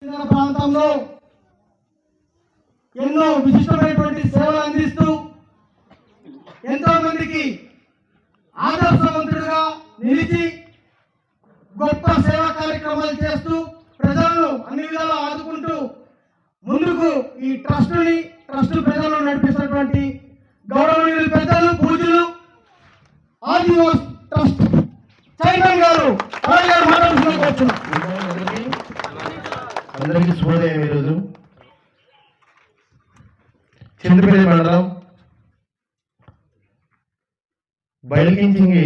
ప్రాంతంలో ఎన్నో విశిష్టమైనటువంటి సేవలు అందిస్తూ ఎంతో మందికి ఆదర్శవంతుడిగా నిలిచి గొప్ప సేవా కార్యక్రమాలు చేస్తూ ప్రజలను అన్ని విధాలా ఆదుకుంటూ ముందుకు ఈ ట్రస్ట్ ప్రజలను నడిపిస్తున్నటువంటి గౌరవనీయులు పెద్దలు పూజలు ఆదివాస్ ట్రస్ట్ చైర్మన్ గారు అందరికీ శుభోదయం. ఈరోజు చింతపల్లి మండలం బయలుకించింగి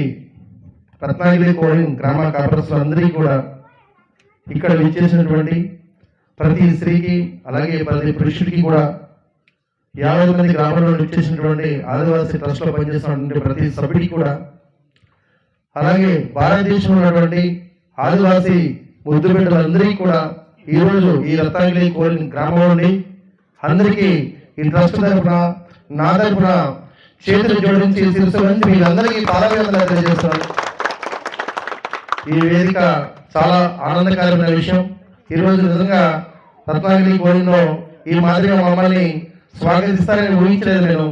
రత్నాగిరి కోడింగ్ గ్రామ కార్పొరేషన్ అందరికీ కూడా ఇక్కడ విచ్చేసినటువంటి ప్రతి స్త్రీకి అలాగే ప్రతి పురుషుడికి కూడా 50 మంది గ్రామాల్లో విచ్చేసినటువంటి ఆదివాసీ ట్రస్ట్లో పనిచేస్తున్నటువంటి ప్రతి సభ్యుడికి కూడా అలాగే భారతదేశంలో ఉన్నటువంటి ఆదివాసీ ముద్దు బిడ్డలందరికీ కూడా ఈరోజు ఈ రత్నాగిరి కోడింగ్ గ్రామం నుండి అందరికీ ఈ ట్రస్ట్ తరఫున నా తరఫున చేతులు జోడించి శిరస్సు నుంచి మీరందరికీ పాదాభివందనాలు తెలియజేస్తున్నాను. ఈ వేదిక చాలా ఆనందకరమైన విషయం. ఈరోజు నిజంగా రత్నాగిరి కోడింగ్లో ఈ మాదిరిగా మమ్మల్ని స్వాగతిస్తారని ఊహించలేదు నేను.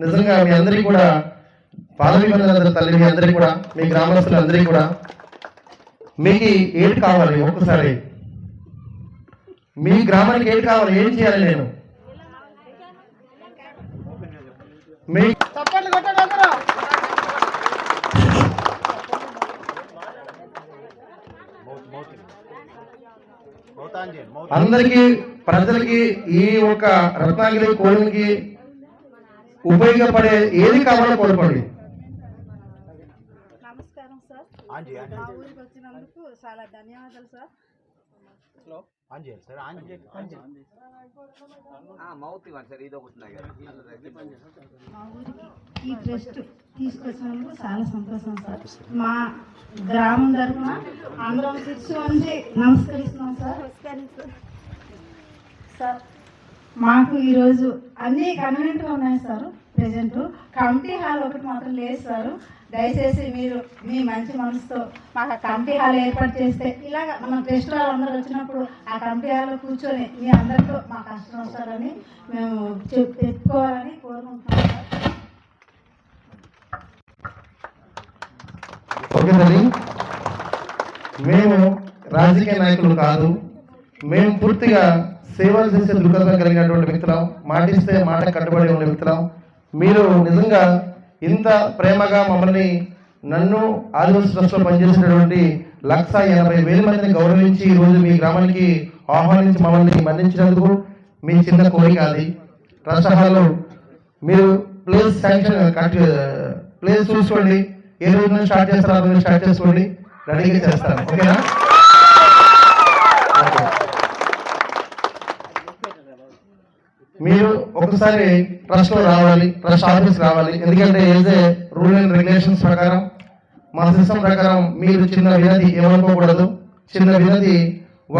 నిజంగా మీ అందరికీ కూడా పాదాభివందనాలు తల్లి, మీ అందరికీ కూడా, మీ గ్రామస్తులందరికీ కూడా. మీకు ఏది కావాలి? ఒక్కసారి మీ గ్రామానికి ఏది కావాలి? ఏం చేయాలి నేను? మీ అందరికీ ప్రజలకి ఈ ఒక రత్నాగిరి కోడింగ్కి ఉపయోగపడే ఏది కావాలో కోరుకోండి. నమస్కారం సార్, మా ఊరికి వచ్చినందుకు చాలా ధన్యవాదాలు సార్. మా ఊరికి ఈ ట్రస్ట్ తీసుకొచ్చినందుకు చాలా సంతోషం సార్. మా గ్రామం తరఫున అందరం శిక్ష వంచి నమస్కరిస్తున్నాం సార్. సార్ మాకు ఈరోజు అన్ని కన్వీనెంట్గా ఉన్నాయి సార్. ప్రజెంట్ కమిటీ హాల్ ఒకటి మాత్రం లేదు సార్. దయచేసి మీరు మీ మంచి మనసుతో మాకు కమిటీ హాల్ ఏర్పాటు చేస్తే ఇలాగ మన ట్రస్ట్ వాళ్ళు అందరూ వచ్చినప్పుడు ఆ కమిటీ హాల్లో కూర్చొని మీ అందరితో మా కష్టం వస్తారని మేము చెప్పుకోవాలని కోరుకుంటున్నాం సార్. ఓకేనండి, మేము రాజకీయ నాయకులు కాదు, మేము పూర్తిగా సేవలు చేసే దృక్పథం కలిగినటువంటి వ్యక్తులం, మాటిస్తే మాట కట్టుబడి ఉన్న వ్యక్తులం. మీరు నిజంగా ఇంత ప్రేమగా మమ్మల్ని, నన్ను ఆదివాసీ ట్రస్ట్లో పనిచేసినటువంటి 180,000 మందిని గౌరవించి ఈరోజు మీ గ్రామానికి ఆహ్వానించి మమ్మల్ని మన్నించినందుకు మీ చిన్న కోరిక అది. ట్రస్ట్ హాల్లో మీరు ప్లేస్ శాంక్షన్ ప్లేస్ చూసుకోండి, ఏ రోజు నుంచి స్టార్ట్ చేస్తారో ఆ రోజు స్టార్ట్ చేసుకోండి, రెడీగా చేస్తాను. ఓకేనా? మీరు ఒకసారి ట్రస్ట్లో రావాలి, ట్రస్ట్ ఆఫీస్ రావాలి. ఎందుకంటే ఏదే రూల్ అండ్ రెగ్యులేషన్స్ ప్రకారం, మా సిస్టమ్ ప్రకారం మీరు చిన్న వినతి ఏమనుకోకూడదు. చిన్న వినతి,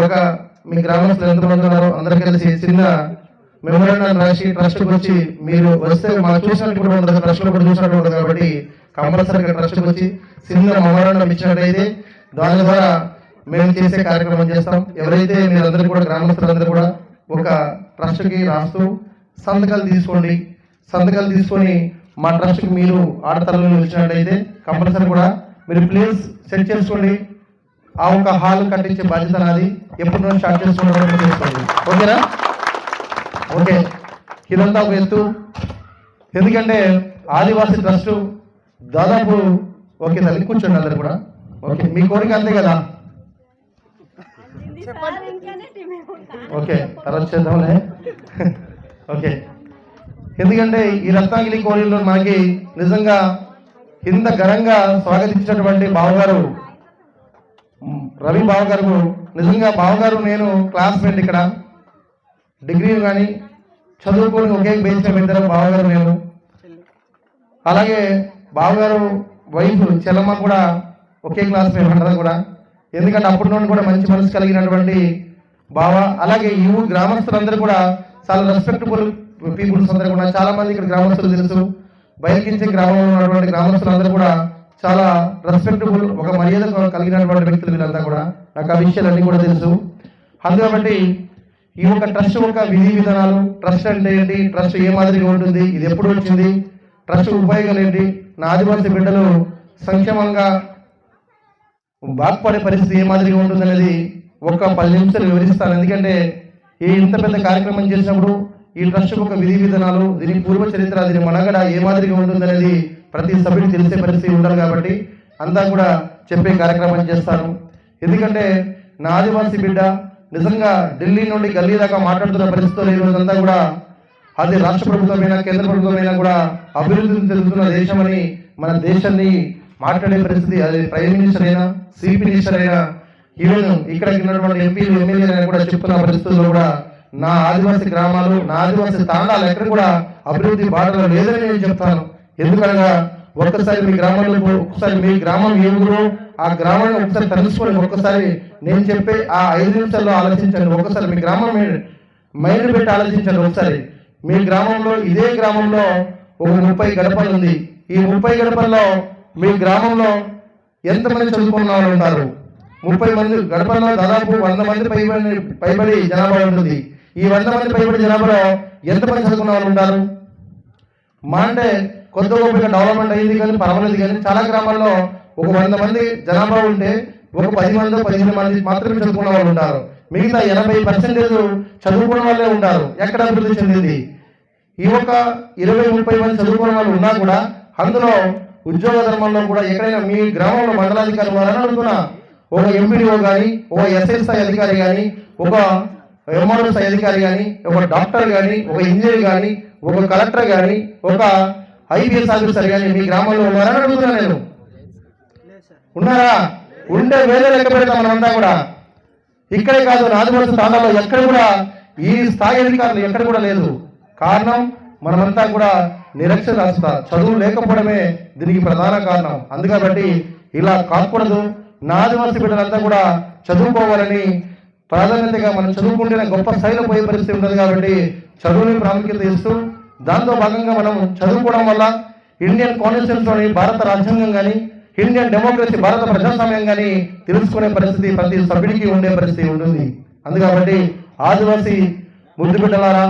ఒక మీ గ్రామస్తులు ఎంతమంది ఉన్నారో అందరూ కలిసి చిన్న మెమోరాండం రాసి ట్రస్ట్కి వచ్చి మీరు వస్తే మాకు చూసినట్టు కూడా ఉండదు, ట్రస్ట్లో కూడా చూసినట్టు ఉండదు. కాబట్టి కంపల్సరీగా ట్రస్ట్కి వచ్చి చిన్న మెమోరాండం ఇచ్చినట్టయితే దాని ద్వారా మేము చేసే కార్యక్రమం చేస్తాం. ఎవరైతే మీరందరూ కూడా గ్రామస్తులందరూ కూడా ఒక ట్రస్ట్కి రాస్తూ సంతకాలు తీసుకోండి. సంతకాలు తీసుకొని మా ట్రస్ట్కి మీరు ఆడతలను వచ్చినట్టయితే కంపల్సరీ కూడా మీరు ప్లేస్ సెట్ చేసుకోండి. ఆ ఒక హాల్ కట్టించే బాధ్యత నాది. ఎప్పటి నుంచి స్టార్ట్ చేసుకోండి, చేసుకోండి. ఓకేనా? ఓకే, ఇదంతా ఒక ఎత్తు. ఎందుకంటే ఆదివాసీ ట్రస్ట్ దాదాపు ఓకే తల్లి కూర్చోండి అందరు కూడా. ఓకే, మీ కోరిక అంతే కదా? ఓకే, తర్వాత చేద్దాంలే. ఓకే, ఎందుకంటే ఈ రత్నాగిరి కోరిలో మనకి నిజంగా ఇంత ఘనంగా స్వాగతించినటువంటి బావగారు రవి బావగారు, నిజంగా బావగారు నేను క్లాస్మేట్, ఇక్కడ డిగ్రీ కానీ చదువుకొని ఒకే బెంచ్ ఇద్దరం, బావగారు నేను. అలాగే బావగారు వైఫ్ చెల్లమ్మ కూడా ఒకే క్లాస్మేట్ అంటారు కూడా. ఎందుకంటే అప్పటి నుండి కూడా మంచి మనసు కలిగినటువంటి బావ. అలాగే ఈ ఊరు గ్రామస్తులందరూ కూడా చాలా రెస్పెక్టబుల్ పీపుల్స్ అందరూ కూడా. చాలా మంది ఇక్కడ గ్రామస్తులు తెలుసు, బయలుకించే గ్రామంలో ఉన్నటువంటి గ్రామస్తులందరూ కూడా చాలా రెస్పెక్టబుల్, ఒక మర్యాద కలిగినటువంటి వ్యక్తులు వీళ్ళంతా కూడా. నాకు ఆ విషయాలన్నీ కూడా తెలుసు. అందుకబట్టి ఈ యొక్క ట్రస్ట్ యొక్క విధి విధానాలు, ట్రస్ట్ అంటే ఏంటి, ట్రస్ట్ ఏ మాదిరిగా ఉంటుంది, ఇది ఎప్పుడు వచ్చింది, ట్రస్ట్ ఉపయోగాలు ఏంటి, నా ఆదివాసీ బిడ్డలు సంక్షేమంగా బాగుపడే పరిస్థితి ఏ మాదిరిగా ఉంటుంది అనేది ఒక 10 నిమిషాలు వివరిస్తాను. ఎందుకంటే ఈ ఇంత పెద్ద కార్యక్రమం చేసినప్పుడు ఈ ట్రస్ట్ యొక్క విధి విధానాలు, దీని పూర్వ చరిత్ర, దీని మనుగడ ఏ మాదిరిగా ఉంటుంది అనేది ప్రతి సభ్యుడికి తెలిసే పరిస్థితి ఉండాలి. కాబట్టి అంతా కూడా చెప్పే కార్యక్రమం చేస్తాను. ఎందుకంటే నా ఆదివాసీ బిడ్డ నిజంగా ఢిల్లీ నుండి గల్లీ దాకా మాట్లాడుతున్న పరిస్థితుల్లో ఈ రోజంతా కూడా అది రాష్ట్ర ప్రభుత్వమైనా కేంద్ర ప్రభుత్వమైనా కూడా అభివృద్ధిని చెందుతున్న దేశమని, మన దేశాన్ని మాట్లాడే పరిస్థితి, అది ప్రైమ్ మినిస్టర్ అయినా, చీఫ్ మినిస్టర్ అయినా, ఈవెన్ ఇక్కడ ఉన్నటువంటి ఎంపీలు, ఎమ్మెల్యేలు అయినా కూడా చెప్తున్న పరిస్థితుల్లో కూడా నా ఆదివాసీ గ్రామాలు, నా ఆదివాసీ తాండాలు ఎక్కడ కూడా అభివృద్ధి బాటలో లేదని నేను చెప్తాను. ఎందుకనగా ఒక్కసారి మీ గ్రామంలో, ఒక్కసారి మీ గ్రామం ఏ ఊరో ఆ గ్రామాన్ని ఒకసారి తెలుసుకొని ఒక్కసారి నేను చెప్పే ఆ 5 నిమిషాల్లో ఆలోచించండి. ఒక్కసారి మీ గ్రామం మైండ్ పెట్టి ఆలోచించండి. ఒకసారి మీ గ్రామంలో, ఇదే గ్రామంలో ఒక 30 గడపలు ఉంది. ఈ 30 గడపల్లో మీ గ్రామంలో ఎంతమంది చదువుకున్న వాళ్ళు ఉంటారు? 30 మంది గడపల్లో దాదాపు 100 మంది పైబడి జనాభా ఉంటుంది. ఈ 100 మంది పైబడి జనాభాలో ఎంతమంది చదువుకున్న వాళ్ళు ఉంటారు? మా అంటే కొత్త గొప్పగా డెవలప్మెంట్ అయింది కానీ పర్వాలేదు, కానీ చాలా గ్రామాల్లో ఒక 100 మంది జనాభా ఉంటే ఒక 10 మంది 15 మంది మాత్రమే చదువుకున్న వాళ్ళు ఉంటారు. మిగతా 80% చదువుకున్న వాళ్ళే ఉంటారు. ఎక్కడ అభివృద్ధి చెందింది? ఈ ఒక 20-30 మంది చదువుకున్న వాళ్ళు ఉన్నా కూడా అందులో ఉద్యోగ ధర్మంలో కూడా ఎక్కడైనా మీ గ్రామంలో మండలాధికారి వారని అడుగుతున్నా, ఒక ఎంపీడీఓ కానీ, ఒక ఎస్ఐ అధికారి కానీ, ఒక ఎంఆర్ఓ అధికారి కానీ, ఒక డాక్టర్ కానీ, ఒక ఇంజనీర్ కానీ, ఒక కలెక్టర్ కానీ, ఒక ఐపీఎస్ ఆఫీసర్ కానీ మీ గ్రామంలో ఉన్నారని అడుగుతున్నా నేను. ఉన్నారా? ఉంటే వేరే లెక్క పెడతాం మనమంతా కూడా. ఇక్కడే కాదు, నా ఆదివాసీ తాండాలో ఎక్కడ కూడా ఈ స్థాయి అధికారులు ఎక్కడ కూడా లేదు. కారణం మనమంతా కూడా నిరక్షరాస్యత, చదువు లేకపోవడమే దీనికి ప్రధాన కారణం. అందుకబట్టి ఇలా కాకూడదు. నా ఆదివాసీ బిడ్డలంతా కూడా చదువుకోవాలని ప్రాధాన్యతగా, మనం చదువుకుంటేనే గొప్ప స్థాయిలో పోయే పరిస్థితి ఉంటుంది. కాబట్టి చదువుని ప్రాముఖ్యత ఇస్తూ దాంతో భాగంగా మనం చదువుకోవడం వల్ల ఇండియన్ కాన్స్టిట్యూషన్లోని భారత రాజ్యాంగం కానీ, ఇండియన్ డెమోక్రసీ, భారత ప్రజాస్వామ్యం కానీ తెలుసుకునే పరిస్థితి ప్రతి సభ్యుడికి ఉండే పరిస్థితి ఉంటుంది. అందుకబట్టి ఆదివాసీ ముద్దు బిడ్డలారా,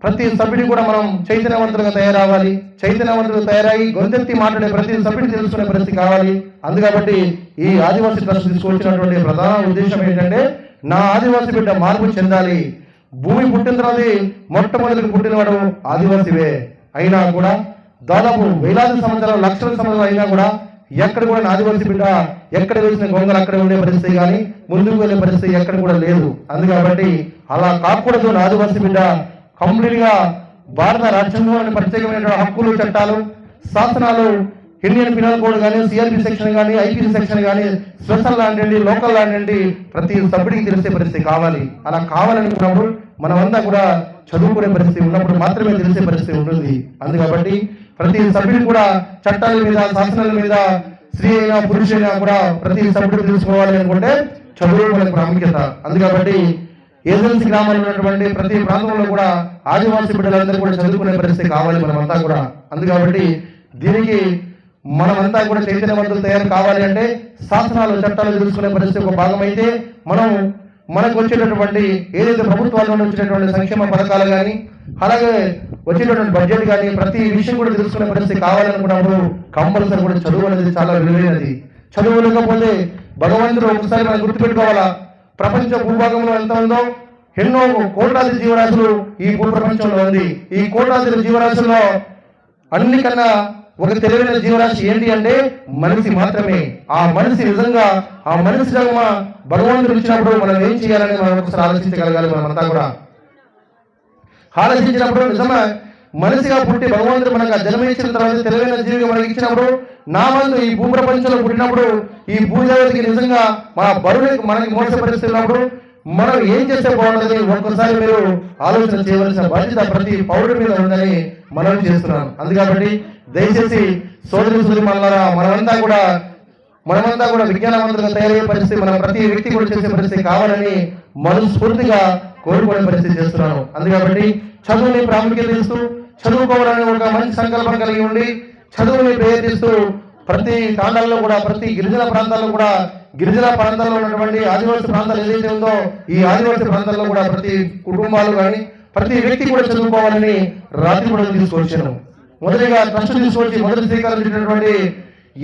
ప్రతి సభ్యుడి కూడా మనం చైతన్యవంతులుగా తయారవ్వాలి. చైతన్యవంతులుగా తయారై గొంతెత్తి మాట్లాడే ప్రతి సభ్యుడు తెలుసుకునే పరిస్థితి కావాలి. అందుకబట్టి ఈ ఆదివాసీ ట్రస్ట్ తీసుకొచ్చినటువంటి ప్రధాన ఉద్దేశం ఏంటంటే, నా ఆదివాసీ బిడ్డ మార్పు చెందాలి. భూమి పుట్టిన తర్వాత మొట్టమొదటి పుట్టినవాడు ఆదివాసీవే. అయినా కూడా దాదాపు వేలాది సంవత్సరాలు, లక్షల సంవత్సరాలు అయినా కూడా ఎక్కడ కూడా నా ఆదివాసీ బిడ్డ ఎక్కడ వేసిన గొంగలు అక్కడ ఉండే పరిస్థితి కానీ, ముందుకు వెళ్ళే పరిస్థితి ఎక్కడ కూడా లేదు. అందుకబట్టి అలా కాకూడదు. నా ఆదివాసీ బిడ్డ కంప్లీట్ గా భారత రాజ్యాంగంలోని ప్రత్యేకమైన హక్కులు, చట్టాలు, శాసనాలు, ఇండియన్ పినల్ కోడ్ కానీ, సిఆర్పి సెక్షన్ కానీ, ఐపీసీ సెక్షన్ కానీ, స్పెషల్ ల్యాండ్ అండి, లోకల్ ల్యాండ్ అండి, ప్రతి సభ్యుడికి తెలిసే పరిస్థితి కావాలి. అలా కావాలనుకున్నప్పుడు మనమంతా కూడా చదువుకునే పరిస్థితి ఉన్నప్పుడు మాత్రమే తెలిసే పరిస్థితి ఉంటుంది. అందుకబట్టి ప్రతి సభ్యుడు కూడా చట్టాల మీద, శాసనాల మీద, స్త్రీ అయినా పురుషులైనా కూడా ప్రతి సభ్యుడు తెలుసుకోవాలి అనుకుంటే చదువు మనకు ప్రాముఖ్యత. అందుకబట్టి ఏజెన్సీ గ్రామాల్లో ఉన్నటువంటి ప్రతి ప్రాంతంలో కూడా ఆదివాసీ బిడ్డలందరూ కూడా చదువుకునే పరిస్థితి కావాలి మనమంతా కూడా. అందుకబట్టి దీనికి మనమంతా కూడా చైతన్యవంతులు తయారు కావాలి అంటే శాసనాలు, చట్టాలు తెలుసుకునే పరిస్థితి ఒక భాగం అయితే, మనం మనకు వచ్చేటటువంటి ఏదైతే ప్రభుత్వాల నుండి వచ్చినటువంటి సంక్షేమ పథకాలు కానీ, అలాగే వచ్చేటటువంటి బడ్జెట్ కానీ, ప్రతి విషయం కూడా తెలుసుకునే పరిస్థితి కావాలనుకున్నప్పుడు కంపల్సరీ కూడా చదువు అనేది చాలా విలువైనది. చదువు లేకపోతే భగవంతుడు ఒకసారి మనం గుర్తుపెట్టుకోవాలా, ప్రపంచ భూభాగంలో ఎంత ఉందో ఎన్నో కోట్లాది జీవరాశులు ఈ భూ ప్రపంచంలో ఉంది. ఈ కోట్లాది జీవరాశుల్లో అన్నికన్నా ఒక తెలివైన జీవరాశి ఏంటి అంటే మనిషి మాత్రమే. ఆ మనిషి నిజంగా, ఆ మనిషి జన్మ భగవంతుడు ఇచ్చినప్పుడు మనం ఏం చేయాలని మనం ఒకసారి ఆలోచించగలగాలి. మనమంతా కూడా ఆలోచించినప్పుడు నిజంగా మనిషిగా పుట్టి భగవంతుడు మనకు జన్మించిన తర్వాత తెలివైన జీవిగా మనకి ఇచ్చినప్పుడు, నా మందు ఈ భూ ప్రపంచంలో పుట్టినప్పుడు ఈ భూదేవతకి నిజంగా మన బరువుని మనకి మోసపరిస్తున్నప్పుడు మనం ఏం చేస్తే బాగుంటుంది ఒక్కసారి మీరు ఆలోచన చేయవలసిన బాధ్యత ప్రతి పౌరుడి మీద ఉందని మనం చేస్తున్నాం. అందుకబట్టి దయచేసి సోదరి మళ్ళా మనమంతా కూడా విజ్ఞానవంతులుగా తయారయ్యే పరిస్థితి, మనం ప్రతి వ్యక్తి కూడా చేసే పరిస్థితి కావాలని మనస్ఫూర్తిగా కోరుకునే పరిస్థితి చేస్తున్నాను. అందుకబట్టి చదువుని ప్రాముఖ్యత ఇస్తూ, చదువుకోవాలని ఒక మంచి సంకల్పం కలిగి ఉండి చదువుని ప్రయత్నిస్తూ ప్రతి తాండాల్లో కూడా, ప్రతి గిరిజన ప్రాంతాల్లో కూడా గిరిజన ప్రాంతాల్లో ఉన్నటువంటి ఆదివాసీ ప్రాంతాలు ఏదైతే ఉందో ఈ ఆదివాసీ ప్రాంతాల్లో కూడా ప్రతి కుటుంబాలు కానీ ప్రతి వ్యక్తి కూడా చదువుకోవాలని రాత్రి కూడా తీసుకొచ్చాను. మొదటిగా ట్రస్ట్ తీసుకొచ్చి మొదటి శ్రీకారం చుట్టినటువంటి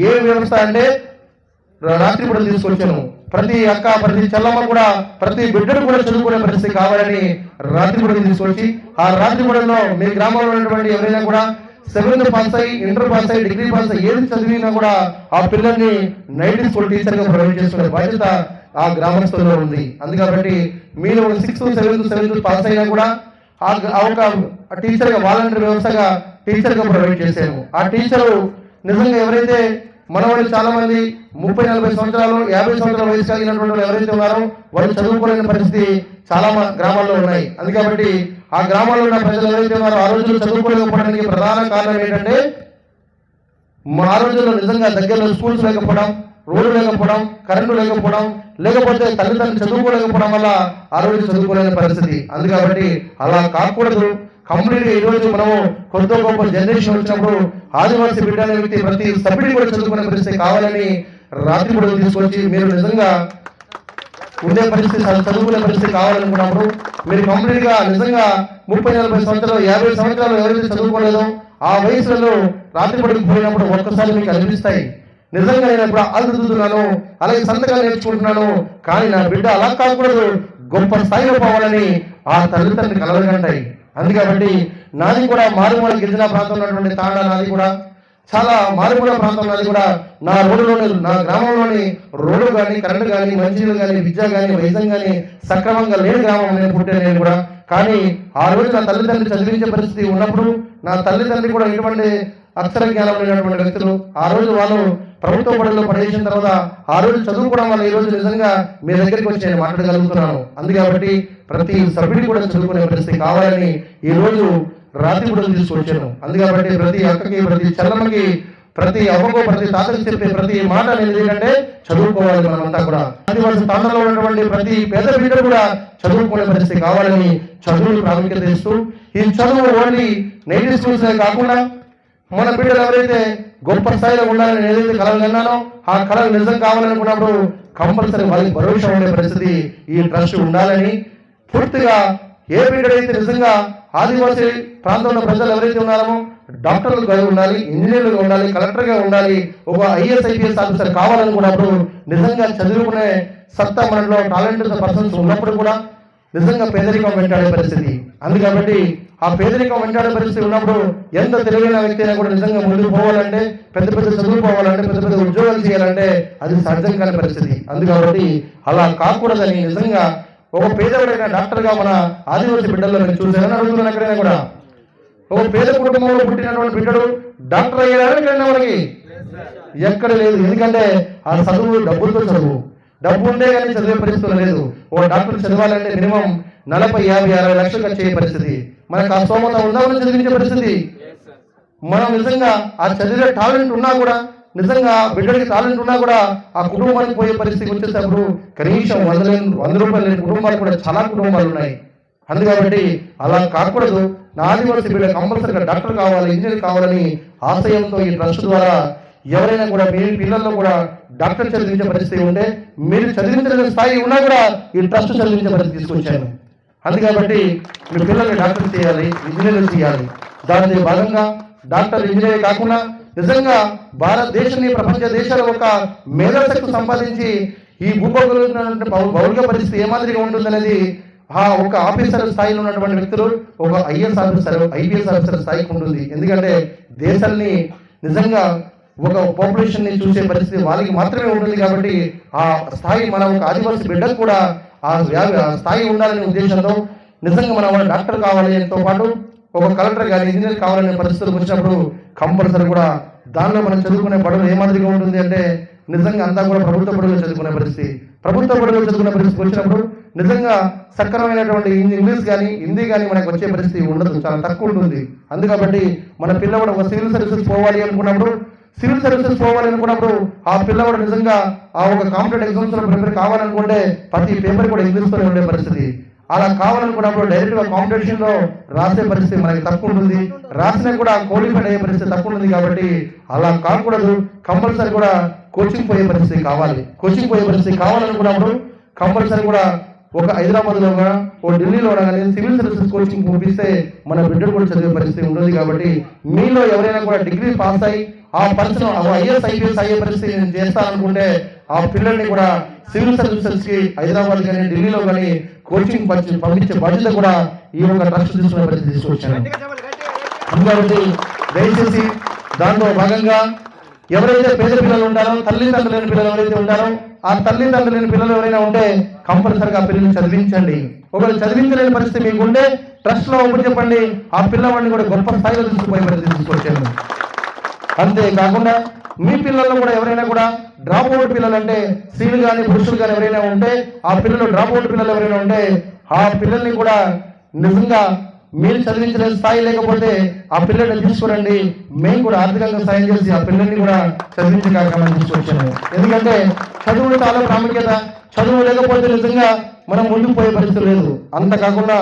ఏ వ్యవస్థ అంటే రాత్రి కూడా తీసుకొచ్చాను. ప్రతి అక్క ప్రతి చెల్లమ్మ కూడా ప్రతి బిడ్డను కూడా చదువుకునే పరిస్థితి కావాలని రాత్రి కూడా తీసుకొచ్చి ఆ రాత్రి కూడాలో మీ గ్రామంలో ఉన్నటువంటి ఎవరైనా కూడా 7th పాస్ అయ్యి ఇంటర్ పాస్ అయ్యి డిగ్రీ పాస్ అయ్యి ఏది చదివినా కూడా ఆ పిల్లల్ని నైట్ స్కూల్ టీచర్ గా ప్రొవైడ్ చేసుకునే బాధ్యత ఆ గ్రామస్తుల్లో ఉంది. అందుకబట్టి మీరు 6th 7th పాస్ అయినా కూడా ఆ ఒక టీచర్ గా వాలంటీర్ వ్యవస్థగా టీచర్ గా ప్రొవైడ్ చేశాము. ఆ టీచరు నిజంగా ఎవరైతే మన వాళ్ళు చాలా మంది 30-40 సంవత్సరాలు 50 సంవత్సరాల వయసు కలిగినటువంటి వాళ్ళు ఎవరైతే ఉన్నారో వాళ్ళు చదువుకోలేని పరిస్థితి చాలా గ్రామాల్లో ఉన్నాయి. అందుకబట్టి ఆ గ్రామాల్లో ఉన్న ప్రజలు ఎవరైతే ఉన్నారో ఆ రోజుల్లో చదువుకోలేకపోవడానికి ప్రధాన కారణం ఏంటంటే ఆ రోజుల్లో నిజంగా దగ్గరలో స్కూల్స్ లేకపోవడం, రోడ్డు లేకపోవడం, కరెంటు లేకపోవడం, లేకపోతే తల్లిదండ్రులు చదువుకోలేకపోవడం వల్ల ఆ రోజు చదువుకోలేని పరిస్థితి. అందుకబట్టి అలా కాకూడదు. కంప్లీట్ గా ఈ రోజు మనము కొత్త గొప్ప జనరేషన్ వచ్చినప్పుడు ఆదివాసీ బిడ్డ అనే వ్యక్తి ప్రతి సభ్యుడి కూడా చదువుకునే పరిస్థితి కావాలని రాత్రి కూడా తీసుకొచ్చి మీరు నిజంగా ఉండే పరిస్థితి చదువుకునే పరిస్థితి కావాలనుకున్నప్పుడు మీరు కంప్లీట్ గా నిజంగా 30-40 సంవత్సరాలు 50 సంవత్సరాలు ఎవరైతే చదువుకోలేదో ఆ వయసులో రాత్రి పడికి పోయినప్పుడు ఒక్కసారి మీకు అనిపిస్తాయి నిజంగా నేను ఇప్పుడు ఆలోచిస్తున్నాను, అలాగే సంతకాలు నేర్చుకుంటున్నాను, కానీ నా బిడ్డ అలా కాకూడదు, గొప్ప స్థాయిలో పోవాలని ఆ తల్లిదండ్రులు కలవగంటాయి. అందుకబట్టి నాది కూడా మారుమూల గిరిజన ప్రాంతంలో ఉన్నటువంటి తాండా నాది కూడా చాలా మారుమూల ప్రాంతం నాది కూడా నా రోడ్డులోని నా గ్రామంలోని రోడ్డు కానీ కరెంటు కానీ మంచినీళ్ళు కానీ విద్య కానీ వైద్యం కానీ సక్రమంగా లేని గ్రామం నేను పుట్టాను నేను కూడా. కానీ ఆ రోజు నా తల్లిదండ్రులు చదివించే పరిస్థితి ఉన్నప్పుడు నా తల్లిదండ్రులు కూడా ఎటువంటి అక్షర జ్ఞానం లేనటువంటి వ్యక్తులు ఆ రోజు వాళ్ళు ప్రభుత్వ బడుల్లో పడేసిన తర్వాత ఆ రోజు చదువుకోవడం వల్ల ఈ రోజు నిజంగా మీ దగ్గరికి వచ్చి నేను మాట్లాడగలుగుతున్నాను. అందుకబట్టి ప్రతి సభ్యుడి కూడా చదువుకునే పరిస్థితి కావాలని ఈ రోజు రాత్రి కూడా తీసుకొచ్చాను. అందుకబట్టి ప్రతి అక్కకి ప్రతి చెల్లమ్మకి ప్రతి అవ్వకు ప్రతి తాతకి చెప్పే ప్రతి మాట నేను ఏంటంటే చదువుకోవాలి. మనమంతా కూడా ఆదివాసీ తాండాలో ఉన్నటువంటి ప్రతి పేద బిడ్డలు కూడా చదువుకునే పరిస్థితి కావాలని చదువులు ప్రాముఖ్యత ఇస్తూ ఈ చదువు ఓన్లీ నేటివ్ స్కూల్స్ కాకుండా మన బిడ్డలు ఎవరైతే గొప్ప స్థాయిలో ఉండాలని ఏదైతే కళలు కన్నానో ఆ కళలు నిజం కావాలనుకున్నప్పుడు కంపల్సరీ వాళ్ళకి భరోసా ఉండే పరిస్థితి ఈ ట్రస్ట్ ఉండాలని పూర్తిగా ఏ బిడ్డలైతే నిజంగా ఆదివాసీ ప్రాంతంలో ప్రజలు ఎవరైతే ఉన్నారో డాక్టర్లుగా ఉండాలి, ఇంజనీర్లుగా ఉండాలి, కలెక్టర్గా ఉండాలి, ఒక IAS IPS ఆఫీసర్ కావాలనుకున్నప్పుడు నిజంగా చదువుకునే సత్తా మనలో టాలెంట్ పర్సన్స్ ఉన్నప్పుడు కూడా నిజంగా పేదరికం వెంటాడే పరిస్థితి. అందుకబట్టి ఆ పేదరికం వెంటాడే పరిస్థితి ఉన్నప్పుడు ఎంత తెలివైన వ్యక్తి అయినా కూడా నిజంగా ముందుకు పోవాలంటే పెద్ద పెద్ద చదువులు పోవాలంటే పెద్ద పెద్ద ఉద్యోగాలు చేయాలంటే అది సహజం కాని పరిస్థితి. అందుకబట్టి అలా కాకూడదని నిజంగా ఒక పేదవాడైన డాక్టర్గా మన ఆదివాసీ బిడ్డల్లో నేను చూసానని అడుగుతున్నాను. ఎక్కడైనా కూడా ఒక పేద కుటుంబంలో పుట్టినటువంటి బిడ్డడు డాక్టర్ అయ్యాడని ఎక్కడైనా మనకి ఎక్కడ లేదు. ఎందుకంటే ఆ చదువు డబ్బులతో చదువు, డబ్బు ఉంటే కానీ చదివే పరిస్థితులు లేదు. ఓ డాక్టర్ చదవాలంటే మినిమం 40, 50, 60 లక్షలు ఖర్చు అయ్యే పరిస్థితి. మనకు ఆ స్తోమత ఉందామని చదివించే పరిస్థితి. మనం నిజంగా ఆ చదివే టాలెంట్ ఉన్నా కూడా నిజంగా బిడ్డడికి టాలెంట్ ఉన్నా కూడా ఆ కుటుంబానికి పోయే పరిస్థితికి వచ్చేటప్పుడు కనీసం 100 రూపాయలు లేని కుటుంబాలు కూడా చాలా కుటుంబాలు ఉన్నాయి. అందుకబట్టి అలా కాకూడదు. నా ఆదివాసీ బిడ్డ కంపల్సరీగా డాక్టర్ కావాలి, ఇంజనీర్ కావాలని ఆశయంతో ఈ ట్రస్ట్ ద్వారా ఎవరైనా కూడా మీ పిల్లల్లో కూడా డాక్టర్ చదివించే పరిస్థితి ఉంటే మీరు చదివించిన స్థాయి ఉన్నా కూడా ఈ ట్రస్ట్ చదివించే పరిస్థితి తీసుకొచ్చాను. అందుకబట్టి మీ పిల్లల్ని డాక్టర్ చేయాలి, ఇంజనీర్లు చేయాలి. దాని భాగంగా డాక్టర్ ఇంజనీర్ కాకుండా నిజంగా భారతదేశాన్ని ప్రపంచ దేశాల ఒక మేధాశక్తి సంపాదించి ఈ భూభాగంలో భౌగోళిక పరిస్థితి ఏ మాదిరిగా ఉంటుందనేది ఆ ఒక ఆఫీసర్ స్థాయిలో ఉన్నటువంటి వ్యక్తులు ఒక IAS ఆఫీసర్, IPS ఆఫీసర్ స్థాయికి ఉంటుంది. ఎందుకంటే దేశాన్ని నిజంగా ఒక పాపులేషన్ ని చూసే పరిస్థితి వాళ్ళకి మాత్రమే ఉంటుంది. కాబట్టి ఆ స్థాయి మన ఒక ఆదివాసీ బిడ్డకు కూడా ఆ స్థాయి ఉండాలనే ఉద్దేశంతో నిజంగా మనం డాక్టర్ కావాలి ఎంతో పాటు ఒక కలెక్టర్ కానీ ఇంజనీర్ కావాలనే పరిస్థితులకు వచ్చినప్పుడు కంపల్సరీ కూడా దానిలో మనం చదువుకునే బడులు ఏ మాదిరిగా ఉంటుంది అంటే నిజంగా అంతా కూడా ప్రభుత్వ బడులు చదువుకునే పరిస్థితి. ప్రభుత్వ బడులు చదువుకునే పరిస్థితి వచ్చినప్పుడు నిజంగా సక్రమైనటువంటి ఇంగ్లీష్ కానీ హిందీ కానీ మనకు వచ్చే పరిస్థితి ఉండదు, చాలా తక్కువ ఉంటుంది. అందుకబట్టి మన పిల్లవాడు ఒక సివిల్ సర్వీసెస్ పోవాలి అనుకున్నప్పుడు ఆ పిల్లవాడు నిజంగా ఆ ఒక కాంపిటేటివ్ ఎగ్జామ్స్ లో ప్రిపేర్ కావాలనుకుంటే ప్రతి పేపర్ కూడా ఇంగ్లీష్ తోనే ఉండే పరిస్థితి. అలా కావాలనుకున్నప్పుడు డైరెక్ట్ గా కాంపిటీషన్ లో రాసే పరిస్థితి మనకి తక్కువ ఉంటుంది, రాసినా కూడా క్వాలిఫైడ్ అయ్యే పరిస్థితి తక్కువ ఉంటుంది. కాబట్టి అలా కాకూడదు. కంపల్సరీ కూడా కోచింగ్ పోయే పరిస్థితి కావాలి. కోచింగ్ పోయే పరిస్థితి కావాలనుకున్నప్పుడు కంపల్సరీ కూడా ఒక హైదరాబాద్లో కానీ ఒక ఢిల్లీలో కానీ సివిల్ సర్వీసెస్ కోచింగ్ పంపిస్తే మన బిడ్డలు కూడా చదివే పరిస్థితి ఉంటుంది. కాబట్టి మీలో ఎవరైనా కూడా డిగ్రీ పాస్ అయ్యి ఆ పర్సన్ ఐఏఎస్ ఐపీఎస్ అయ్యే పరిస్థితి నేను చేస్తాననుకుంటే ఆ పిల్లల్ని కూడా సివిల్ సర్వీసెస్ కి హైదరాబాద్ కానీ ఢిల్లీలో కానీ కోచింగ్ పంపించే బాధ్యత కూడా ఈ యొక్క ట్రస్ట్ తీసుకునే పరిస్థితి తీసుకొచ్చాను. కాబట్టి దయచేసి దాంట్లో భాగంగా ఎవరైతే పేద పిల్లలు ఉంటారో, తల్లిదండ్రులు లేని పిల్లలు ఎవరైతే ఉంటారో, ఆ తల్లిదండ్రులు లేని పిల్లలు ఎవరైనా ఉంటే కంపల్సరిగా పిల్లల్ని చదివించండి. ఒకవేళ చదివించలేని పరిస్థితి మీకు ఉంటే ట్రస్ట్ లో ఒకటి చెప్పండి, ఆ పిల్లవాడిని కూడా గొప్ప స్థాయిలో తీసుకుపోయే పరిస్థితి తీసుకొచ్చాను. అంతేకాకుండా మీ పిల్లల్లో కూడా ఎవరైనా కూడా డ్రాప్ అవుట్ పిల్లలు అంటే స్త్రీలు కానీ పురుషులు కానీ ఎవరైనా ఉంటే, ఆ పిల్లలు డ్రాప్ అవుట్ పిల్లలు ఎవరైనా ఉంటే ఆ పిల్లల్ని కూడా నిజంగా మీరు చదివించలే స్థాయి లేకపోతే ఆ పిల్లల్ని తీసుకురండి. మేము కూడా ఆర్థికంగా సాయం చేసి ఆ పిల్లల్ని కూడా చదివించే కార్యక్రమాన్ని తీసుకొచ్చాను. ఎందుకంటే చదువు చాలా ప్రాముఖ్యత. చదువు లేకపోతే నిజంగా మనం ముందుకు పోయే పరిస్థితి లేదు. అంతకాకుండా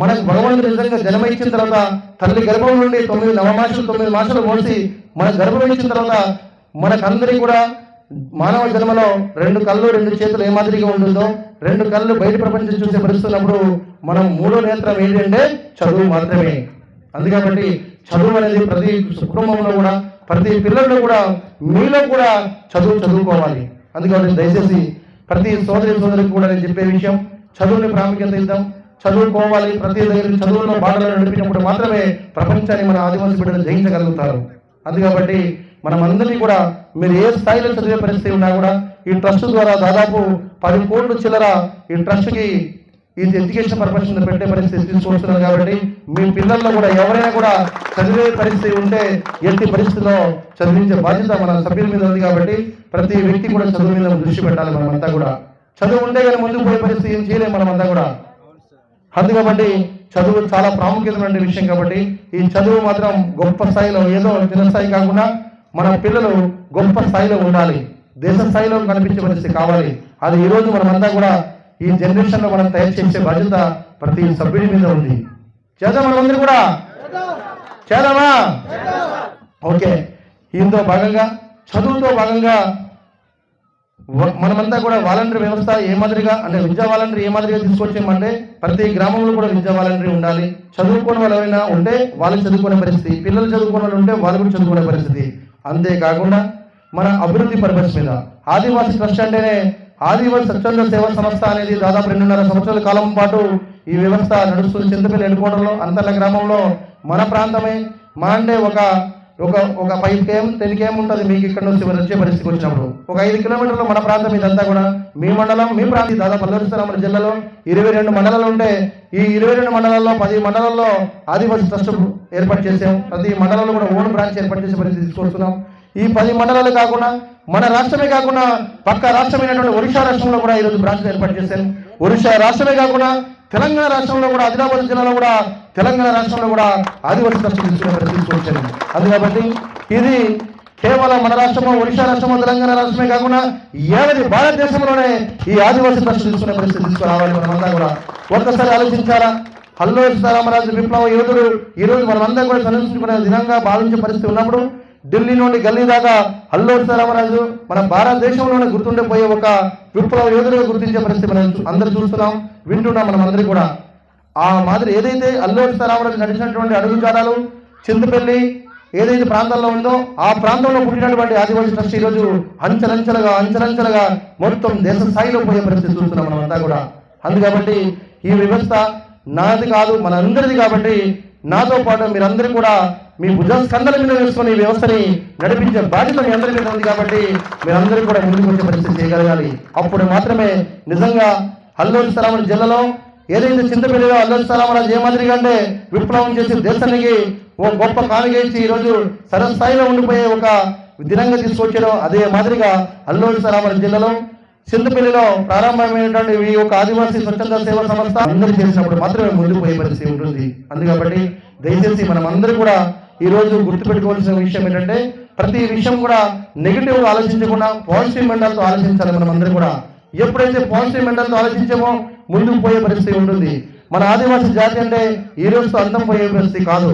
మనకు భగవంతుడు నిజంగా జన్మ ఇచ్చిన తర్వాత తల్లి గర్భం నుండి 9 మాసాలు మోసి మన గర్భం ఇచ్చిన తర్వాత మనకందరికీ కూడా మానవ జన్మలో 2 కళ్ళు 2 చేతులు ఏ మాదిరిగా ఉంటుందో, 2 కళ్ళు బయట ప్రపంచం చూసే పరిస్థితున్నప్పుడు మనం 3వ నేత్రం ఏంటంటే చదువు మాత్రమే. అందుకని చదువు అనేది ప్రతి కుటుంబంలో కూడా ప్రతి పిల్లల్లో కూడా మీలో కూడా చదువుకోవాలి. అందుకని దయచేసి ప్రతి సోదరికి కూడా నేను చెప్పే విషయం, చదువుని ప్రాముఖ్యత ఇద్దాం, చదువుకోవాలి. ప్రతి దగ్గర చదువులో బాటలు నడిపినప్పుడు మాత్రమే ప్రపంచాన్ని మన ఆదివాసీ బిడ్డలు జయించగలుగుతారు. అందుకని మనం అందరినీ కూడా మీరు ఏ స్థాయిలో చదివే పరిస్థితి ఉన్నా కూడా ఈ ట్రస్ట్ ద్వారా దాదాపు 10 కోట్ల చిల్లర ఈ ట్రస్ట్కి ఈ ఎడ్యుకేషన్ పర్పస్ పెట్టే పరిస్థితి తీసుకొస్తున్నారు. కాబట్టి మీ పిల్లల్లో కూడా ఎవరైనా కూడా చదివే పరిస్థితి ఉంటే ఎట్టి పరిస్థితిలో చదివించే బాధ్యత మన సభ్యుల మీద ఉంది. కాబట్టి ప్రతి వ్యక్తి కూడా చదువు మీద దృష్టి పెట్టాలి. మనమంతా కూడా చదువు ఉంటే కానీ ముందుకు పోయే పరిస్థితి ఏం చేయలేము మనమంతా కూడా. అందుకబట్టి చదువు చాలా ప్రాముఖ్యమైన విషయం. కాబట్టి ఈ చదువు మాత్రం గొప్ప స్థాయిలో, ఏదో చిన్న స్థాయి కాకుండా మన పిల్లలు గొప్ప స్థాయిలో ఉండాలి, దేశ స్థాయిలో కనిపించే పరిస్థితి కావాలి. అది ఈరోజు మనమంతా కూడా ఈ జనరేషన్ లో మనం తయారు చేసే బాధ్యత ప్రతి సభ్యుడి మీద ఉంది. చేద్దాం, మనమందరూ కూడా చేద్దామా? ఓకే. ఇందులో భాగంగా చదువుతో భాగంగా మనమంతా కూడా వాలంటరీ వ్యవస్థ ఏ మాదిరిగా అంటే విద్యా వాలంటరీ ఏ మాదిరిగా తీసుకొచ్చామంటే ప్రతి గ్రామంలో కూడా విద్యా వాలంటరీ ఉండాలి. చదువుకునే వాళ్ళు ఎవరైనా ఉంటే వాళ్ళు చదువుకునే పరిస్థితి, పిల్లలు చదువుకునే వాళ్ళు ఉంటే వాళ్ళు కూడా చదువుకునే పరిస్థితి. అంతేకాకుండా మన అభివృద్ధి పర్పస్ మీద ఆదివాసీ ట్రస్ట్ అంటేనే ఆదివాసీ స్వచ్ఛంద సేవా సంస్థ అనేది దాదాపు 2.5 సంవత్సరాల కాలం పాటు ఈ వ్యవస్థ నడుస్తుంది. చింతపల్లి ఎన్నుకోవడంలో అంతర్ల గ్రామంలో మన ప్రాంతమే మా అంటే ఒక 5 km 10 km ఉంటుంది. మీకు ఇక్కడ నుంచి వచ్చే పరిస్థితికి వచ్చినప్పుడు ఒక 5 కిలోమీటర్లు మన ప్రాంతం ఇదంతా కూడా మీ మండలం, మీ ప్రాంతం దాదాపు అల్లూరి జిల్లాలో 22 మండలాలు ఉంటే ఈ 22 మండలాల్లో 10 మండలాల్లో ఆదివాసీ ట్రస్ట్ ఏర్పాటు చేసాం. ప్రతి మండలంలో కూడా ఓన్ బ్రాంచ్ ఏర్పాటు చేసే పరిస్థితి తీసుకొస్తున్నాం. ఈ 10 మండలాలు కాకుండా మన రాష్ట్రమే కాకుండా పక్క రాష్ట్రమైనటువంటి ఒరిస్సా రాష్ట్రంలో కూడా ఈరోజు బ్రాంచ్ ఏర్పాటు చేశాను. ఒరిస్సా రాష్ట్రమే కాకుండా తెలంగాణ రాష్ట్రంలో కూడా ఆదిలాబాద్ జిల్లాలో కూడా తెలంగాణ రాష్ట్రంలో కూడా ఆదివాసీ ట్రస్ట్ తీసుకునే పరిస్థితి వచ్చాను. అది కాబట్టి ఇది కేవలం మన రాష్ట్రమో ఒరిస్సా రాష్ట్రమో తెలంగాణ రాష్ట్రమే కాకుండా ఏడాది భారతదేశంలోనే ఈ ఆదివాసీ ట్రస్ట్ తీసుకునే పరిస్థితి తీసుకురావాలి. మనమంతా కూడా ఒక్కసారి ఆలోచించాలా? అల్లూరి సీతారామరాజు విప్లవ యోధుడు ఈరోజు మనమంతా కూడా సందర్శించుకునే దినంగా భావించే పరిస్థితి ఉన్నప్పుడు ఢిల్లీ నుండి గల్లీ దాకా అల్లూరి సీతారామరాజు మన భారతదేశంలోనే గుర్తుండిపోయే ఒక విప్లవ యోధుడుగా గుర్తించే పరిస్థితి మనం అందరూ చూస్తున్నాం, వింటున్నాం. మనం అందరూ కూడా ఆ మాదిరి ఏదైతే అల్లూరి సీతారామరాజు నడిచినటువంటి అడుగుజాడలు చింతపల్లి ఏదైతే ప్రాంతంలో ఉందో ఆ ప్రాంతంలో పుట్టినటువంటి ఆదివాసీ ట్రస్ట్ ఈరోజు అంచెలంచెలుగా మొత్తం దేశ స్థాయిలో పోయే పరిస్థితి చూస్తున్నాం మనమంతా కూడా. అందుకబట్టి ఈ వ్యవస్థ నాది కాదు, మన అందరిది. కాబట్టి నాతో పాటు మీరందరూ కూడా మీ భుజస్కంధాల మీద వేసుకొని ఈ వ్యవస్థని నడిపించే బాధ్యత మీ అందరి మీద ఉంది. కాబట్టి మీరందరూ కూడా ముందుకు వచ్చే పరిస్థితి చేయగలగాలి. అప్పుడు మాత్రమే నిజంగా అల్లూరి సీతారామరాజు జిల్లాలో ఏదైతే చింతపల్లిలో అల్లూరి సీతారామరాజు ఏ మాదిరిగా అంటే విప్లవం చేసి దేశానికి ఓ గొప్ప కానుగేసి ఈరోజు సరస్థాయిలో ఉండిపోయే ఒక దినంగా తీసుకొచ్చారో అదే మాదిరిగా అల్లూరి సీతారామరాజు జిల్లాలో చింతపల్లిలో ప్రారంభమైనటువంటి ఈ యొక్క ఆదివాసీ స్వచ్ఛంద సేవా సంస్థ అందరూ చేసినప్పుడు మాత్రమే ముందుకు పోయే పరిస్థితి ఉంటుంది. అందుకబట్టి దయచేసి మనం అందరూ కూడా ఈ రోజు గుర్తుపెట్టుకోవాల్సిన విషయం ఏంటంటే ప్రతి విషయం కూడా నెగిటివ్ గా ఆలోచించకుండా పాజిటివ్ మెంటల్తో ఆలోచించాలి. మనం అందరూ కూడా ఎప్పుడైతే పాజిటివ్ మెంటల్తో ఆలోచించామో ముందుకు పోయే పరిస్థితి ఉంటుంది. మన ఆదివాసీ జాతి అంటే ఈ రోజుతో అంతం పోయే పరిస్థితి కాదు.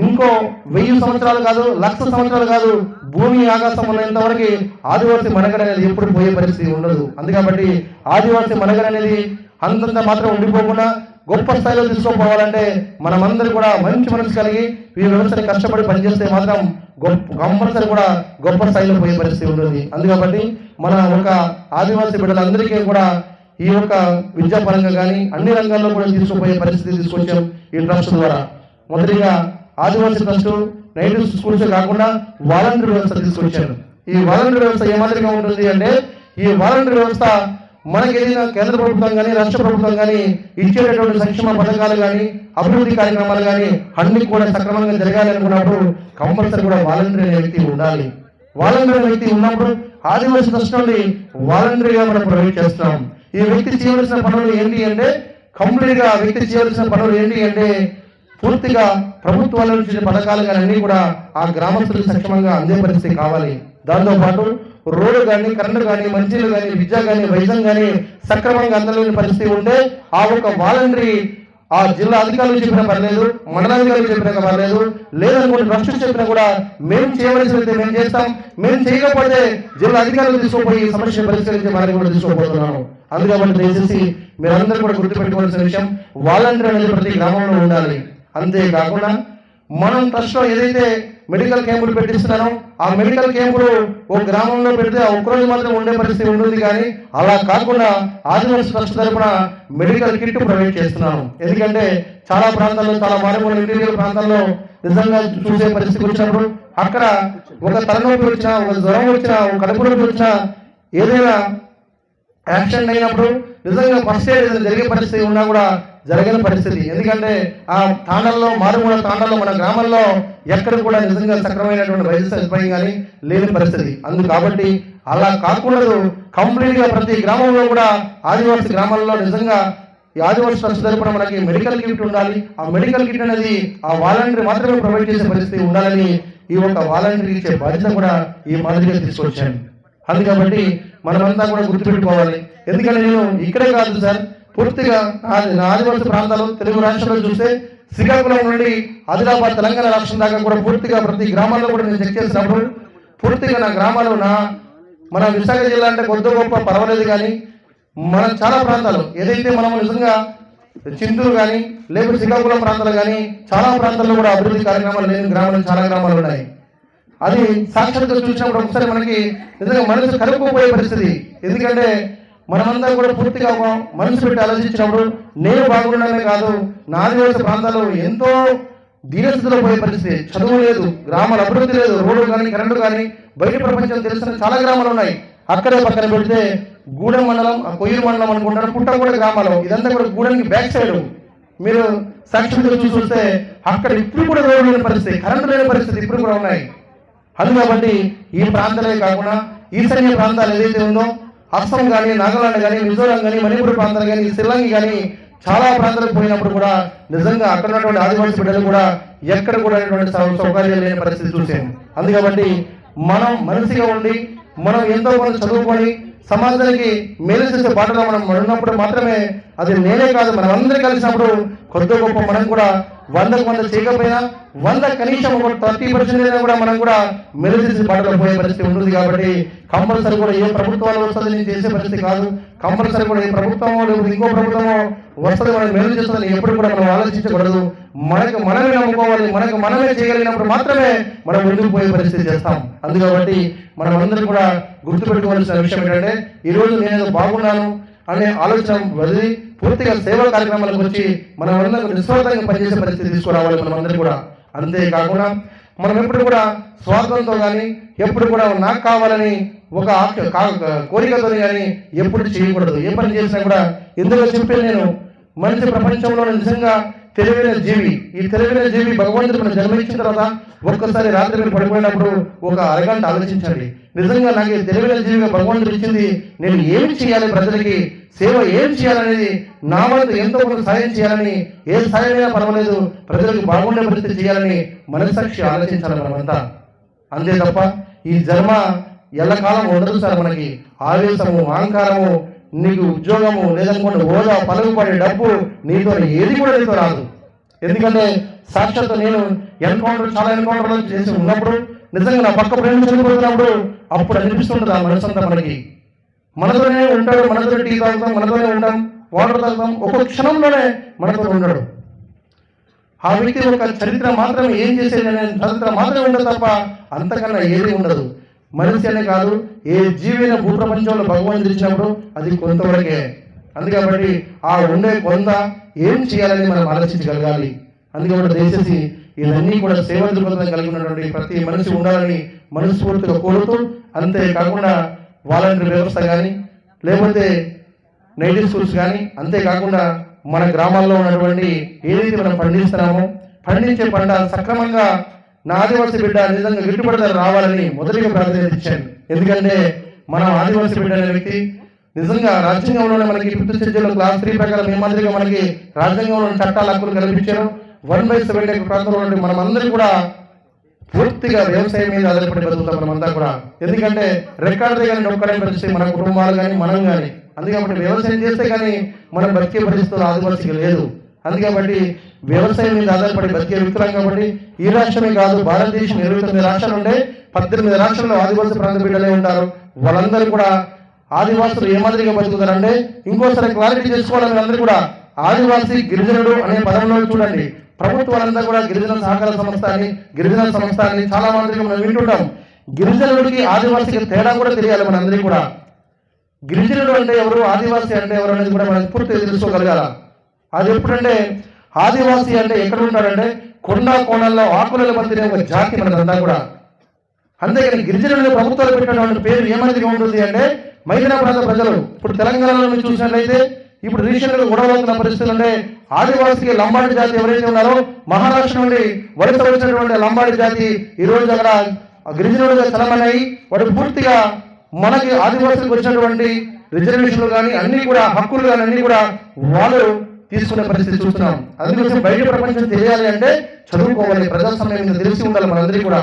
ఇంకో 1000 సంవత్సరాలు కాదు, 1,00,000 సంవత్సరాలు కాదు, భూమి ఆకాశం ఉన్నంత వరకు ఆదివాసీ మనుగడ అనేది ఎప్పుడు పోయే పరిస్థితి ఉండదు. అందుకబట్టి ఆదివాసీ మనుగడ అనేది అంతంత మాత్రం ఉండిపోకుండా గొప్ప స్థాయిలో తీసుకోపోవాలంటే మనమందరూ కూడా మంచి మనసు కలిగి ఈ వ్యవస్థని కష్టపడి పనిచేస్తే మాత్రం కంపల్సరీ కూడా గొప్ప స్థాయిలో పోయే పరిస్థితి ఉంటుంది. అందుకబట్టి మన ఒక ఆదివాసీ బిడ్డలందరికీ కూడా ఈ యొక్క విద్యాపరంగా కానీ అన్ని రంగాల్లో కూడా తీసుకుపోయే పరిస్థితి తీసుకొచ్చాం ఈ ట్రస్ట్ ద్వారా. మొదటిగా ఆదివాసీ ట్రస్ట్ నైట్ స్కూల్స్ కాకుండా వాలంటీర్ వ్యవస్థ తీసుకొచ్చాను. ఈ వాలంటీర్ వ్యవస్థ ఏ మాదిరిగా ఉంటుంది అంటే, ఈ వాలంటీర్ వ్యవస్థ మనకి ఏదైనా కేంద్ర ప్రభుత్వం కానీ రాష్ట్ర ప్రభుత్వం కానీ ఇచ్చేటటువంటి సంక్షేమ పథకాలు కానీ అభివృద్ధి కార్యక్రమాలు కానీ అన్ని కూడా సక్రమంగా జరగాలి అనుకున్నప్పుడు కంపల్సరీ కూడా వాలంటీర్ అనే వ్యక్తి ఉండాలి. వాలంటీర్ అనే వ్యక్తి ఉన్నప్పుడు ఆదివాసీ ట్రస్ట్ నుండి వాలంటీర్గా మనం ప్రొవైడ్ చేస్తున్నాం. ఈ వ్యక్తి చేయవలసిన పనులు ఏంటి అంటే, కంప్లీట్గా వ్యక్తి చేయవలసిన పనులు ఏంటి అంటే పూర్తిగా ప్రభుత్వాల నుంచి పథకాలు కానీ అన్ని కూడా ఆ గ్రామస్తులకు సక్షమంగా అందే పరిస్థితి కావాలి. దాంతోపాటు రోడ్డు కానీ, కరెంటు కానీ, మంచినీళ్ళు కానీ, విద్య కానీ, వైద్యం కానీ సక్రమంగా అందలేని పరిస్థితి ఉంటే ఆ ఒక వాలంటరీ ఆ జిల్లా అధికారులు చెప్పినా పర్లేదు, మండలాధికారులు చెప్పినా పర్లేదు, లేదనుకుంటే ట్రస్ట్ చెప్పినా కూడా మేము చేయవలసినది మేము చేస్తాం, మేము చేయకపోతే జిల్లా అధికారులు తీసుకుపోయి సమస్య పరిష్కరించే వారిని కూడా తీసుకోబోతున్నాను. అందుకని దయచేసి మీరందరూ కూడా గుర్తుపెట్టుకోవాల్సిన విషయం, వాలంటీర్ అనేది ప్రతి గ్రామంలో ఉండాలి. అంతేకాకుండా మనం ట్రస్ట్ లో ఏదైతే మెడికల్ క్యాంపులు పెట్టిస్తున్నారో ఆ మెడికల్ క్యాంపులు ఒక గ్రామంలో పెడితే ఆ ఒక్కరోజు మాత్రం ఉండే పరిస్థితి ఉంటుంది. కానీ అలా కాకుండా ఆదివాసీ ట్రస్ట్ తరఫున మెడికల్ కిట్ ప్రొవైడ్ చేస్తున్నాను. ఎందుకంటే చాలా ప్రాంతాల్లో, చాలా మారుమూల ఇంటీరియర్ ప్రాంతాల్లో నిజంగా చూసే పరిస్థితి వచ్చినప్పుడు అక్కడ ఒక తలనొప్పి వచ్చినా, ఒక జ్వరం వచ్చినా, ఒక కడుపు నొప్పి వచ్చినా, ఏదైనా యాక్సిడెంట్ అయినప్పుడు నిజంగా ఫస్ట్ ఎయిడ్ జరిగే పరిస్థితి ఉన్నా కూడా జరగని పరిస్థితి. ఎందుకంటే ఆ తాండాల్లో, మారుమూల తాండాల్లో, మన గ్రామాల్లో ఎక్కడ కూడా నిజంగా సక్రమైనటువంటి వైద్య సదుపాయం కానీ లేని పరిస్థితి. అందుకు కాబట్టి అలా కాకుండా కంప్లీట్ గా ప్రతి గ్రామంలో కూడా ఆదివాసీ గ్రామాల్లో నిజంగా ఈ ఆదివాసీ ట్రస్ట్ తరపున మనకి మెడికల్ కిట్ ఉండాలి. ఆ మెడికల్ కిట్ అనేది ఆ వాలంటీర్ మాత్రమే ప్రొవైడ్ చేసే పరిస్థితి ఉండాలని ఈ ఒక వాలంటీర్ ఇచ్చే బాధ్యత కూడా ఈ మాదిరిగా తీసుకొచ్చాను. అందుకబట్టి మనమంతా కూడా గుర్తుపెట్టుకోవాలి. ఎందుకంటే నేను ఇక్కడే కాదు సార్, పూర్తిగా నా ఆదివాసీ ప్రాంతాలు తెలుగు రాష్ట్రాల్లో చూస్తే శ్రీకాకుళం నుండి ఆదిలాబాద్ తెలంగాణ రాష్ట్రం దాకా కూడా పూర్తిగా ప్రతి గ్రామాల్లో కూడా నేను చెక్ చేసినప్పుడు పూర్తిగా నా గ్రామాలు మన విశాఖ జిల్లా అంటే కొద్ది గొప్ప పర్వాలేదు. కానీ మన చాలా ప్రాంతాలు ఏదైతే మనం నిజంగా చింతూరు కానీ లేకపోతే శ్రీకాకుళం ప్రాంతాలు కానీ చాలా ప్రాంతాల్లో కూడా అభివృద్ధి కార్యక్రమాలు లేని గ్రామాలు చాలా గ్రామాలు ఉన్నాయి. అది సాక్షాత్గా చూసినప్పుడు ఒకసారి మనకి నిజంగా మనసు కలుపుకుపోయే పరిస్థితి. ఎందుకంటే మనమంతా కూడా పూర్తిగా మనసు పెట్టి ఆలోచించినప్పుడు నేను బాగుండడమే కాదు, నా ఆదివాసీ ప్రాంతాల్లో ఎంతో దీనస్థితిలో పోయే పరిస్థితి. చదువు లేదు, గ్రామాల అభివృద్ధి లేదు, రోడ్డు కానీ, కరెంటు కానీ, బయట ప్రపంచం తెలిసిన చాలా గ్రామాలు ఉన్నాయి. అక్కడే పక్కన పెడితే గూడెం మండలం, కొయ్యూరు మండలం అనుకుంటారు, పుట్టగూడ గ్రామాలు, ఇదంతా కూడా గూడెంకి బ్యాక్ సైడ్ మీరు సాక్షాత్గా చూసి వస్తే అక్కడ ఇప్పుడు కూడా రోడ్డు లేని పరిస్థితి, కరెంటు లేని పరిస్థితి ఇప్పుడు కూడా ఉన్నాయి. అందుకబట్టి ఈ ప్రాంతాలే కాకుండా ఈశాన్య ప్రాంతాలు ఏదైతే ఉందో అస్సాం కానీ, నాగాలాండ్ కానీ, మిజోరాం కానీ, మణిపూర్ ప్రాంతాలు కానీ, శ్రీలంక కానీ చాలా ప్రాంతాలకు పోయినప్పుడు కూడా నిజంగా అక్కడ ఉన్నటువంటి ఆదివాసీ బిడ్డలు కూడా ఎక్కడ కూడా సౌకర్యాలు లేని పరిస్థితి చూసాము. అందుకబట్టి మనం మనిషిగా ఉండి మనం ఎంతో కొంత చదువుకొని సమాజానికి మేలు చేసే బాటలో మనం ఉన్నప్పుడు మాత్రమే అది నేనే కాదు మనం అందరూ కలిసినప్పుడు కొద్ది గొప్ప మనం కూడా 100కు 100 చేయకపోయినా 100 కనీసం 30% కూడా మనం కూడా మేలు చేసే బాటలో పోయే పరిస్థితి ఉంటుంది. కాబట్టి కంపల్సరీ కూడా ఏ ప్రభుత్వాలు వస్తుంది నేను చేసే పరిస్థితి కాదు. కంపల్సరీ కూడా ఏ ప్రభుత్వమో లేకపోతే ఇంకో ప్రభుత్వమో వస్తుంది మనం మేలు చేస్తుందని ఎప్పుడు కూడా మనం ఆలోచించకూడదు. మనకు మనమే నమ్ముకోవాలి, మనకు మనమే చేయగలిగినప్పుడు మాత్రమే మనం ముందుకు పోయే పరిస్థితి చేస్తాం. అందుకబట్టి మనం అందరూ కూడా గుర్తుపెట్టుకోవాల్సిన విషయం ఏంటంటే ఈరోజు నేను బాగున్నాను అనే ఆలోచన వదిలి పూర్తిగా సేవా కార్యక్రమాలకు వచ్చి మనం అందరూ నిస్వార్థంగా పనిచేసే పరిస్థితి తీసుకురావాలి మనమందరూ కూడా. అంతేకాకుండా మనం ఎప్పుడు కూడా స్వార్థంతో కానీ ఎప్పుడు కూడా నాకు కావాలని ఒక కోరికతో కానీ ఎప్పుడు చేయకూడదు. ఏ పని చేసినా కూడా ఇందులో చెప్పేది నేను మనిషి ప్రపంచంలో నిజంగా తెలివైన జీవి. ఈ తెలివైన జీవి భగవంతుడు మనం జన్మించిన తర్వాత ఒక్కసారి రాత్రి మీరు పడిపోయినప్పుడు ఒక అరగంట ఆలోచించండి. నిజంగా నాకు తెలివైన జీవిగా భగవంతుడు ఇచ్చింది, నేను ఏమి చేయాలి, ప్రజలకి సేవ ఏం చేయాలనేది నా వల్ల ఎంతో కొంత సాయం చేయాలని, ఏ సాయమైనా పర్వాలేదు ప్రజలకు బాగుండే పరిస్థితి చేయాలని మనస్సాక్షి ఆలోచించాలి మనమంతా. అంతే తప్ప ఈ జన్మ ఎల్లకాలం ఉండదు సార్. మనకి ఆవేశము, అహంకారము, నీకు ఉద్యోగము లేదనుకోండి హోదా, పలుకుబడి, డబ్బు నీతో ఏది కూడా నీతో రాదు. ఎందుకంటే సాక్షాత్తు నేను చాలా ఎన్కౌంటర్లు చేసి ఉన్నప్పుడు నిజంగా నా పక్క ప్రేమ చనిపోతున్నప్పుడు అప్పుడు అనిపిస్తుంటుంది ఆ మనసంతా మనతోనే ఉంటాడు, మనతోనే టీ తాగుతాం, మనతోనే ఉంటాం, వాటర్ తాగుతాం, ఒక్కొక్క క్షణంలోనే మనతో ఉన్నాడు. ఆ వ్యక్తి ఒక చరిత్ర మాత్రమే, ఏం చేసేది అనే చరిత్ర మాత్రమే ఉండదు తప్ప అంతకన్నా ఏది ఉండదు. మనిషి అనే కాదు, ఏ జీవైన భూప్రపంచంలో భగవంతుడు ఇచ్చినప్పుడు అది కొంతవరకే. అందుకబట్టి ఆ ఉండే కొంత ఏం చేయాలని మనం ఆలోచించగలగాలి. అందుకబట్టి దయచేసి ఇవన్నీ కూడా సేవా దృక్పథం కలిగి ఉన్నటువంటి ప్రతి మనిషి ఉండాలని మనస్ఫూర్తిగా కోరుతూ, అంతేకాకుండా వాలంటీర్ వ్యవస్థ కానీ లేకపోతే నైట్ స్కూల్స్ కానీ, అంతేకాకుండా మన గ్రామాల్లో ఉన్నటువంటి ఏదైతే మనం పండిస్తున్నామో పండించే పంట సక్రమంగా నా ఆదివాసీ బిడ్డ నిజంగా గిట్టుబడి ధర రావాలని మొదటిగా ప్రాధాన్యత ఇచ్చాను. ఎందుకంటే మనం ఆదివాసీ బిడ్డ అనే వ్యక్తి నిజంగా రాజ్యాంగంలోనే మనకి 5th షెడ్యూల్ క్లాస్ 3 ప్రకారం ఏ మాదిరిగా మనకి రాజ్యాంగంలో చట్టాల హక్కులు కల్పించారు. 1/7 ప్రాంతంలో ఉండే మనం అందరూ కూడా పూర్తిగా వ్యవసాయం మీద ఆధారపడి బతుకుతాం మనమంతా కూడా. ఎందుకంటే రికార్డు కానీ ఒక్కడే పరిస్థితి మన కుటుంబాలు కానీ మనం కానీ. అందుకబట్టి వ్యవసాయం చేస్తే కానీ మనం బతికే పరిస్థితులు ఆదివాసీకి లేదు. అందుకబట్టి వ్యవసాయం మీద ఆధారపడి బతికే వ్యక్తులం కాబట్టి ఈ రాష్ట్రమే కాదు, భారతదేశం 29 రాష్ట్రాలు ఉంటే 18 రాష్ట్రాల్లో ఆదివాసీ ప్రాంత బిడ్డలే ఉంటారు. వాళ్ళందరూ కూడా ఆదివాసులు ఏ మాదిరిగా బతుకుతారంటే, ఇంకోసారి క్లారిటీ చేసుకోవాలని అందరూ కూడా ఆదివాసీ గిరిజనుడు అనే పదంలో చూడండి. ప్రభుత్వాలంతా కూడా గిరిజన సహకార సంస్థ అని, గిరిజన సంస్థ అని చాలా మాదిరిగా మనం వింటుంటాం. గిరిజనుడికి ఆదివాసీకి తేడా కూడా తెలియాలి మనందరికీ కూడా. గిరిజనుడు అంటే ఎవరు, ఆదివాసీ అంటే ఎవరు అనేది కూడా మనం పూర్తిగా తెలుసుకోగలగాల. అది ఎప్పుడంటే ఆదివాసీ అంటే ఎక్కడ ఉంటాడంటే కొండ కోణాల్లో ఆకులలో బతికే ఒక జాతి మనదంతా కూడా. అంతేకాని గిరిజనులు ప్రభుత్వాలు పెట్టినటువంటి పేరు ఏమనేదిగా ఉంటుంది అంటే మైదాన ప్రాంత ప్రజలు. ఇప్పుడు తెలంగాణలో మీరు చూసినట్లయితే ఇప్పుడు రీసెంట్గా గొడవలున్న పరిస్థితులు ఉంటే ఆదివాసీకి లంబాడి జాతి ఎవరైతే ఉన్నారో మహారాష్ట్ర నుండి వలస వచ్చినటువంటి లంబాడి జాతి ఈ రోజు అక్కడ గిరిజనులుగా చలమన్నాయి. వాడు పూర్తిగా మనకి ఆదివాసులకు వచ్చినటువంటి రిజర్వేషన్లు కానీ అన్ని కూడా హక్కులు కానీ అన్ని కూడా వాళ్ళు తీసుకునే పరిస్థితి చూస్తున్నాం. అందుకోసం బయట ప్రపంచం తెలియాలి అంటే చదువుకోవాలి, ప్రజాస్వామ్యం తెలిసి ఉండాలి మనందరికీ కూడా.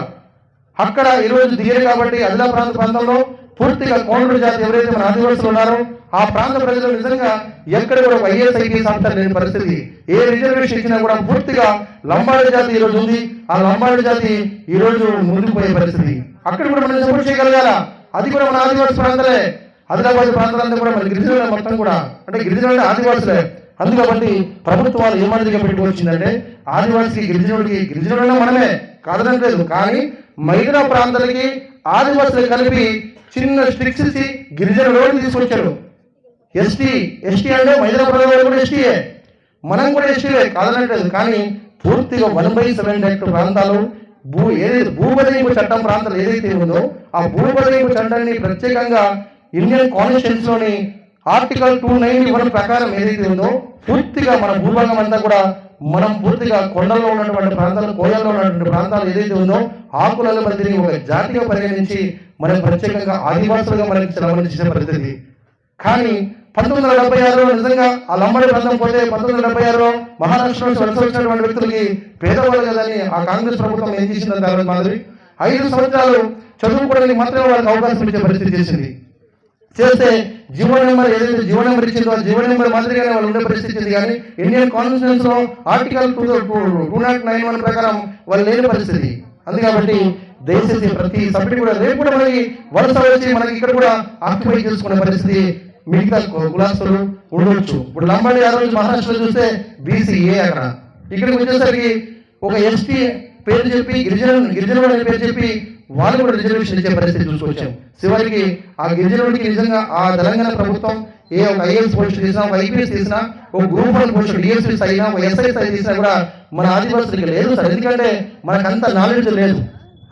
అక్కడ ఈరోజు దిగారు కాబట్టి అదిలా ప్రాంతంలో పూర్తిగా కోండ్రు జాతి ఎవరైతే మన ఆదివాసులు ఉన్నారో ఆ ప్రాంత ప్రజలు నిజంగా ఎక్కడ కూడా ఒక IAS సంస్థ లేని పరిస్థితి. ఏ రిజర్వేషన్ ఇచ్చినా కూడా పూర్తిగా లంబాడి జాతి ఈరోజు ఉంది. ఆ లంబాడి జాతి ఈ రోజు ముందుకు పోయే పరిస్థితి. అక్కడ కూడా మనం సపోర్ట్ చేయగలగాల. అది కూడా మన ఆదివాసీ ప్రాంతాలే. ఆదిలాబాద్ ప్రాంతాలంతా కూడా మన గిరిజనుల మొత్తం కూడా అంటే గిరిజనులు ఆదివాసులే. అందుకబట్టి ప్రభుత్వాలు ఏ మాదిరిగా పెట్టుకొచ్చిందంటే ఆదివాసీ గిరిజనుల మనమే కాదనట్లేదు, కానీ మైదాన ప్రాంతాలకి ఆదివాసులు కలిపి చిన్న స్ట్రిక్స్ ఇచ్చి గిరిజనులు తీసుకొచ్చారు. ఎస్టీ అంటే మైదాన ప్రాంతాలు కూడా ఎస్టీయే, మనం కూడా ఎస్టీలే కాదనట్లేదు. కానీ పూర్తిగా 1/7 ప్రాంతాలు ఏదైతే భూబదయింపు చట్టం ప్రాంతాలు ఏదైతే ఉందో ఆ భూబదయింపు చట్టాన్ని ప్రత్యేకంగా ఇండియన్ కాన్స్టిట్యూషన్లోని ఆర్టికల్ 291 ప్రకారం ఏదైతే ఉందో పూర్తిగా మన భూభాగం అంతా కూడా మనం పూర్తిగా కొండల్లో ఉన్నటువంటి ప్రాంతాలు, కోయల్లో ఉన్నటువంటి ప్రాంతాలు ఏదైతే ఉందో ఆకులలో మందిని ఒక జాతిగా పరిగణించి మనం ప్రత్యేకంగా ఆదివాసులుగా మనకి చలమని చేసే పరిస్థితి. కానీ 1976లో నిజంగా ఆ లంబాడి ప్రాంతం పోతే 1976లో మహారాష్ట్ర నుంచి వలస వచ్చినటువంటి వ్యక్తులకి పేదవాళ్ళు కదని ఆ కాంగ్రెస్ ప్రభుత్వం ఏం చేసిందంటే మాదిరి 5 సంవత్సరాలు చదువుకోవడానికి మాత్రమే వాళ్ళకి అవకాశం ఇచ్చే పరిస్థితి చేసింది. చేస్తే జీవో నెంబర్ ఏదైతే జీవో నెంబర్ ఇచ్చిందో ఆ జీవో నెంబర్ మాదిరిగానే వాళ్ళు ఉండే పరిస్థితి ఉంది. కానీ ఇండియన్ కాన్స్టిట్యూషన్స్ లో ఆర్టికల్ 291 ప్రకారం వాళ్ళు లేని పరిస్థితి. అందుకబట్టి దయచేసి ప్రతి సభ్యుడు కూడా రేపు కూడా మనకి వలస వచ్చి మనకి ఇక్కడ కూడా ఆక్యుపై చేసుకునే పరిస్థితి మిగతా కులాస్తులు ఉండొచ్చు. ఇప్పుడు లంబాడి ఆ రోజు మహారాష్ట్రలో చూస్తే BCA అక్కడ, ఇక్కడికి వచ్చేసరికి ఒక ST పేరు చెప్పి గిరిజనుడు అనే పేరు చెప్పి వాళ్ళు కూడా రిజర్వేషన్ ఇచ్చే పరిస్థితి చూసుకొచ్చాం. చివరికి ఆ గిరిజనుడికి నిజంగా ఆ తెలంగాణ ప్రభుత్వం ఏ ఒక IAS పోస్ట్ తీసినా, ఒక IPS తీసినా, ఒక గ్రూప్ 1 పోస్ట్ DSS అయినా, ఒక SI తీసినా కూడా మన ఆదివాసులకి లేదు సార్. ఎందుకంటే మనకంత నాలెడ్జ్ లేదు.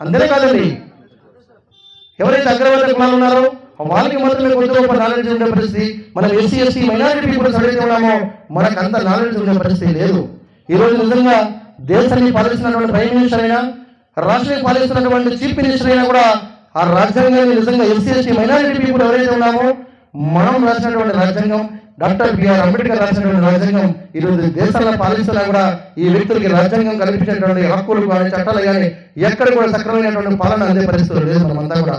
అందరే కాదండి, ఎవరైతే అగ్రవర్ణ కులాలు ఉన్నారో వాళ్ళకి మాత్రమే కొంచెం గొప్ప నాలెడ్జ్ ఉండే పరిస్థితి. మనం SC మైనారిటీ పీపుల్స్ ఎవరైతే ఉన్నామో మనకు అంత నాలెడ్జ్ ఉండే పరిస్థితి లేదు. ఈరోజు నిజంగా దేశాన్ని పాలిస్తున్నటువంటి ప్రైమ్ మినిస్టర్ అయినా, రాష్ట్రాన్ని పాలిస్తున్నటువంటి చీఫ్ మినిస్టర్ అయినా కూడా ఆ రాజ్యాంగాన్ని నిజంగా SC మైనారిటీ పీపుల్ ఎవరైతే ఉన్నామో మనం రాసినటువంటి రాజ్యాంగం, డాక్టర్ బిఆర్ అంబేద్కర్ రాసినటువంటి రాజ్యాంగం ఈరోజు దేశాలను పాలిస్తున్నా కూడా ఈ వ్యక్తులకి రాజ్యాంగం కల్పించినటువంటి హక్కులు కానీ చట్టాలు కానీ ఎక్కడ కూడా సక్రమైనటువంటి పాలన అందే పరిస్థితులు లేదు మనమంతా కూడా.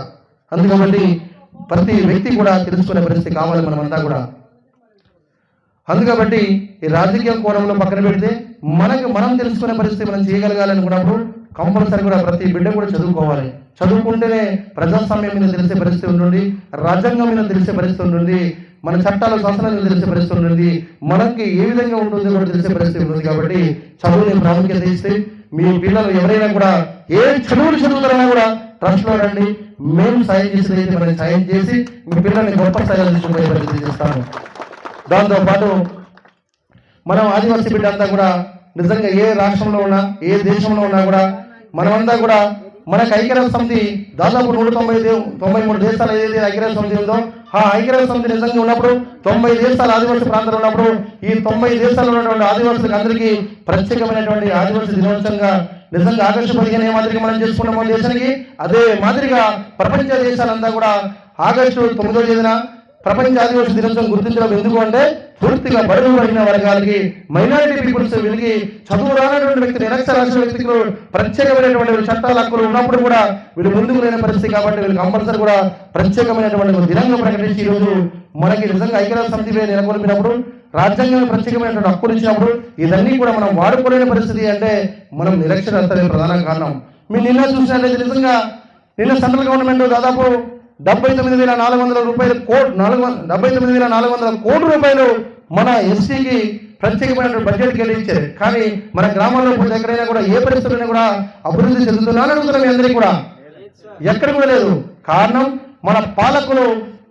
అందుకబట్టి ప్రతి వ్యక్తి కూడా తెలుసుకునే పరిస్థితి కావాలి మనమంతా కూడా. అందుకబట్టి ఈ రాజకీయ కోణంలో పక్కన పెడితే మనం తెలుసుకునే పరిస్థితి మనం చేయగలగాలి అనుకున్నప్పుడు కంపల్సరీ కూడా ప్రతి బిడ్డ కూడా చదువుకోవాలి. చదువుకుంటేనే ప్రజాస్వామ్యం మీద తెలిసే పరిస్థితి ఉంటుంది, రాజ్యాంగం మీద తెలిసే పరిస్థితి ఉంటుంది, మన చట్టాలు శాసనాల మీద తెలిసే పరిస్థితి ఉంటుంది, మనకి ఏ విధంగా ఉంటుందో కూడా తెలిసే పరిస్థితి ఉంటుంది. కాబట్టి చదువుని ప్రాముఖ్యత ఇస్తే మీ పిల్లలు ఎవరైనా కూడా ఏ చదువులు చదువుతారన్నా కూడా ట్రస్ట్లో రండి. మేము సాయం చేసేది మనం సాయం చేసి మీ పిల్లల్ని గొప్ప స్థాయిలో తీసుకునే పరిస్థితి చేస్తాము. దాంతోపాటు మనం ఆదివాసీ బిడ్డ అంతా కూడా నిజంగా ఏ రాష్ట్రంలో ఉన్నా ఏ దేశంలో ఉన్నా కూడా మనమంతా కూడా మనకు ఐక్యరాజ్య సమితి దాదాపు 193 దేశాలు ఏదైతే ఐక్యరాజ్య సమితి ఉందో ఆ ఐక్యరాజ్య సమితి నిజంగా ఉన్నప్పుడు 90 దేశాలు ఆదివాసీ ప్రాంతాలు ఉన్నప్పుడు ఈ 90 దేశాల్లో ఉన్నటువంటి ఆదివాసులకు అందరికీ ప్రత్యేకమైనటువంటి ఆదివాసీ దినోత్సవంగా నిజంగా ఆగస్టు 15 ఏ మాదిరిగా మనం చేసుకున్నామో దేశానికి అదే మాదిరిగా ప్రపంచ దేశాలంతా కూడా ఆగస్టు 9వ తేదీన ప్రపంచ ఆదివాసీ దినోత్సవం గుర్తించడం ఎందుకు అంటే పూర్తిగా బడుగుబడిన వర్గాలకి మైనారిటీ పీపుల్స్ వీళ్ళకి చదువు రానటువంటి వ్యక్తులు నిరక్షరాస్య వ్యక్తులు ప్రత్యేకమైనటువంటి చట్టాల హక్కులు ఉన్నప్పుడు కూడా వీళ్ళు ముందుకు లేని పరిస్థితి కాబట్టి వీళ్ళు కంపల్సరీ కూడా ప్రత్యేకమైనటువంటి దినంగా ప్రకటించి ఈరోజు మనకి నిజంగా ఐక్యరాజ్య సమితి నెలకొల్పినప్పుడు రాజ్యాంగం ప్రత్యేకమైనటువంటి హక్కులు ఇచ్చినప్పుడు ఇవన్నీ కూడా మనం వాడుకోలేని పరిస్థితి అంటే మనం నిరక్షరాస్యత ప్రధాన కారణం. మీరు నిన్న చూసినట్లయితే నిజంగా నిన్న సెంట్రల్ గవర్నమెంట్ దాదాపు 79,400 రూపాయలు 79,400 కోట్ల రూపాయలు మన ఎస్సీకి ప్రత్యేకమైన బడ్జెట్ కేటాయించారు. కానీ మన గ్రామాల్లో పోతే ఎక్కడైనా కూడా ఏ పరిస్థితుల్లో కూడా అభివృద్ధి చెందుతున్నారని అడుగుతున్నాం. మీ అందరికీ కూడా ఎక్కడ కూడా లేదు. కారణం మన పాలకులు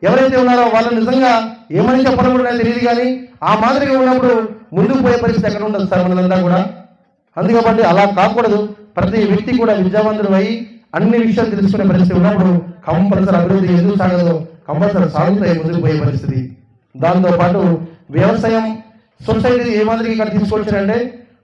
ఎవరైతే ఉన్నారో వాళ్ళు నిజంగా ఏమని చెప్పడం కూడా తెలియదు. కానీ ఆ మాదిరిగా ఉన్నప్పుడు ముందుకు పోయే పరిస్థితి ఎక్కడ ఉండదు సార్ మనంతా కూడా. అందుకబట్టి అలా కాకూడదు. ప్రతి వ్యక్తి కూడా విద్యావంతుడు అయ్యి అన్ని విషయాలు తెలుసుకునే పరిస్థితి ఉన్నప్పుడు కంపల్సరీ అభివృద్ధి ఎందుకు సాగదో కంపల్సరీ సాగుతాయి ముందుకు పోయే పరిస్థితి. దాంతోపాటు వ్యవసాయం సొసైటీ ఏ మాదిరిగా ఇక్కడ తీసుకొచ్చారంటే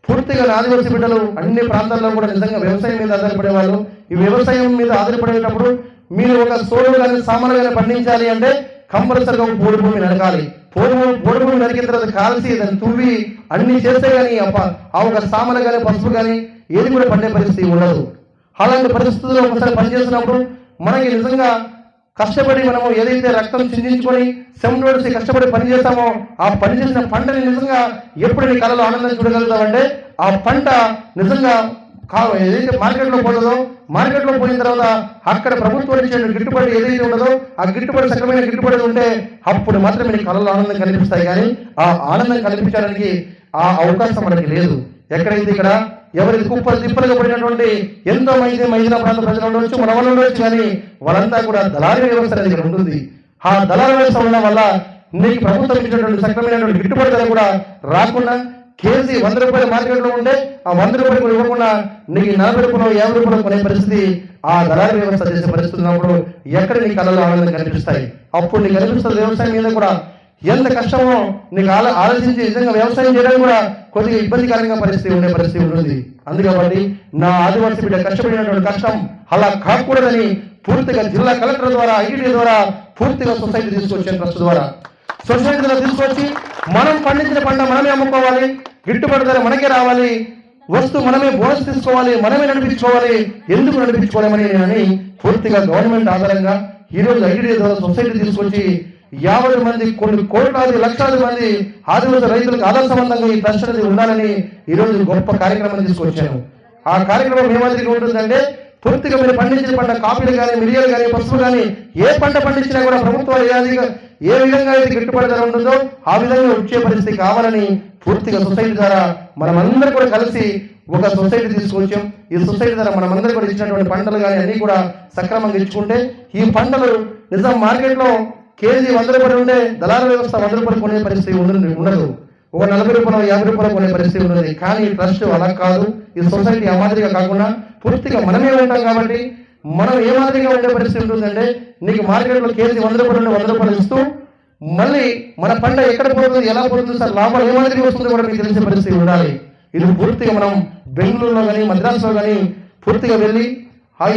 పూర్తిగా ఆదివాసీ బిడ్డలు అన్ని ప్రాంతాల్లో కూడా నిజంగా వ్యవసాయం మీద ఆధారపడే వాళ్ళు. ఈ వ్యవసాయం మీద ఆధారపడేటప్పుడు మీరు ఒక సోలు కానీ సామాన్లు కానీ పండించాలి అంటే కంపల్సరీగా ఒక పోడు భూమి నరకాలి. పోడు భూమి నరికిన తర్వాత కాల్చి దాన్ని తువ్వి అన్ని చేస్తే కానీ ఆ ఒక సామాన్లు కానీ పసుపు కానీ ఏది కూడా పండే పరిస్థితి ఉండదు. అలాంటి పరిస్థితుల్లో ఒకసారి పనిచేసినప్పుడు మనకి నిజంగా కష్టపడి మనము ఏదైతే రక్తం చిందించుకొని సెమటోడిసి కష్టపడి పని చేస్తామో ఆ పని చేసిన పంటని నిజంగా ఎప్పుడు నీ కళలో ఆనందం చూడగలుగుతామంటే ఆ పంట నిజంగా ఏదైతే మార్కెట్లో పోతుందో మార్కెట్లో పోయిన తర్వాత అక్కడ ప్రభుత్వం ఇచ్చే గిట్టుబడి ఏదైతే ఉండదో ఆ గిట్టుబడి సక్రమైన గిట్టుబడి ఉంటే అప్పుడు మాత్రమే నీ కళలో ఆనందం కనిపిస్తాయి. కానీ ఆ ఆనందం కల్పించడానికి ఆ అవకాశం మనకి లేదు. ఎక్కడైతే ఇక్కడ ఎవరికి కుప్పలు తిప్పలుగా పడినటువంటి ఎంతో మంది మైదాన ప్రాంత ప్రజలు ఉండవచ్చు, మన వాళ్ళు ఉండవచ్చు. కానీ వాళ్ళంతా కూడా దళారీ వ్యవస్థ అనేది ఇక్కడ ఉంటుంది. ఆ దళారీ వ్యవస్థ ఉండడం వల్ల నీకు ప్రభుత్వం ఇచ్చినటువంటి సక్రమైనటువంటి గిట్టుబడి ధర కూడా రాకుండా కేజీ 100 రూపాయల మార్కెట్లో ఉంటే ఆ 100 రూపాయలు కూడా ఇవ్వకుండా నీకు 40 రూపాయలు 50 రూపాయలు కొనే పరిస్థితి ఆ దళారీ వ్యవస్థ చేసే పరిస్థితి ఉన్నప్పుడు ఎక్కడ నీ కళలో ఆనందం కనిపిస్తాయి. అప్పుడు నీకు కనిపిస్తుంది వ్యవసాయం మీద కూడా ఎంత కష్టమో నీకు ఆలోచించి నిజంగా వ్యవసాయం చేయడానికి కూడా కొద్దిగా ఇబ్బందికరంగా ఉండే పరిస్థితి ఉంటుంది. అందుకబట్టి నా ఆదివాసీ బిడ్డ కష్టపడినటువంటి కష్టం అలా కాకూడదని పూర్తిగా జిల్లా కలెక్టర్ ద్వారా ఐటీడీ ద్వారా పూర్తిగా సొసైటీ తీసుకొచ్చాను. ట్రస్ట్ ద్వారా సొసైటీలో తీసుకొచ్చి మనం పండించిన పంట మనమే అమ్ముకోవాలి, గిట్టుబడి ధర మనకే రావాలి, వస్తువు మనమే బోనస్ తీసుకోవాలి, మనమే నడిపించుకోవాలి. ఎందుకు నడిపించుకోలేమని అని పూర్తిగా గవర్నమెంట్ ఆధారంగా ఈరోజు ఐటీడీ ద్వారా సొసైటీ తీసుకొచ్చి 50 మంది కొన్ని కోట్లాది లక్షలాది మంది ఆదివాసీ రైతులకు ఆధార సంబంధంగా ఈ ట్రస్ట్ అనేది ఉండాలని ఈరోజు గొప్ప కార్యక్రమం తీసుకొచ్చాను. ఆ కార్యక్రమం ఏ మాదిరిగా ఉంటుందంటే పూర్తిగా మీరు పండించిన పంట కాఫీలు కానీ మిరియాలు కానీ పసుపు కానీ ఏ పంట పండించినా కూడా ప్రభుత్వాలు ఏ విధంగా అయితే గిట్టుబడి ధర ఉంటుందో ఆ విధంగా వచ్చే పరిస్థితి కావాలని పూర్తిగా సొసైటీ ద్వారా మనమందరూ కూడా కలిసి ఒక సొసైటీ తీసుకొచ్చాం. ఈ సొసైటీ ద్వారా మనమందరూ కూడా ఇచ్చినటువంటి పంటలు కానీ అన్ని కూడా సక్రమంగా ఇచ్చుకుంటే ఈ పంటలు నిజం మార్కెట్లో కేజీ 100 రూపాయలు ఉంటే దళారీ వ్యవస్థ 100 రూపాయలు కొనే పరిస్థితి ఉండదు. ఒక 40 రూపాయలు 50 రూపాయలు కొనే పరిస్థితి ఉండదు. కానీ ట్రస్ట్ అలా కాదు. ఈ సొసైటీ ఆ మాదిరిగా కాకుండా పూర్తిగా మనమే ఉంటాం కాబట్టి మనం ఏ మాదిరిగా ఉండే పరిస్థితి ఉంటుందంటే నీకు మార్కెట్లో కేజీ 100 రూపాయలు 100 రూపాయలు ఇస్తూ మళ్ళీ మన పంట ఎక్కడ పోతుంది ఎలా పోతుంది సార్ లాభాలు ఏ మాదిరిగా వస్తుందో కూడా మీకు తెలిసే పరిస్థితి ఉండాలి. ఇది పూర్తిగా మనం బెంగళూరులో కానీ మద్రాసులో కానీ పూర్తిగా వెళ్ళి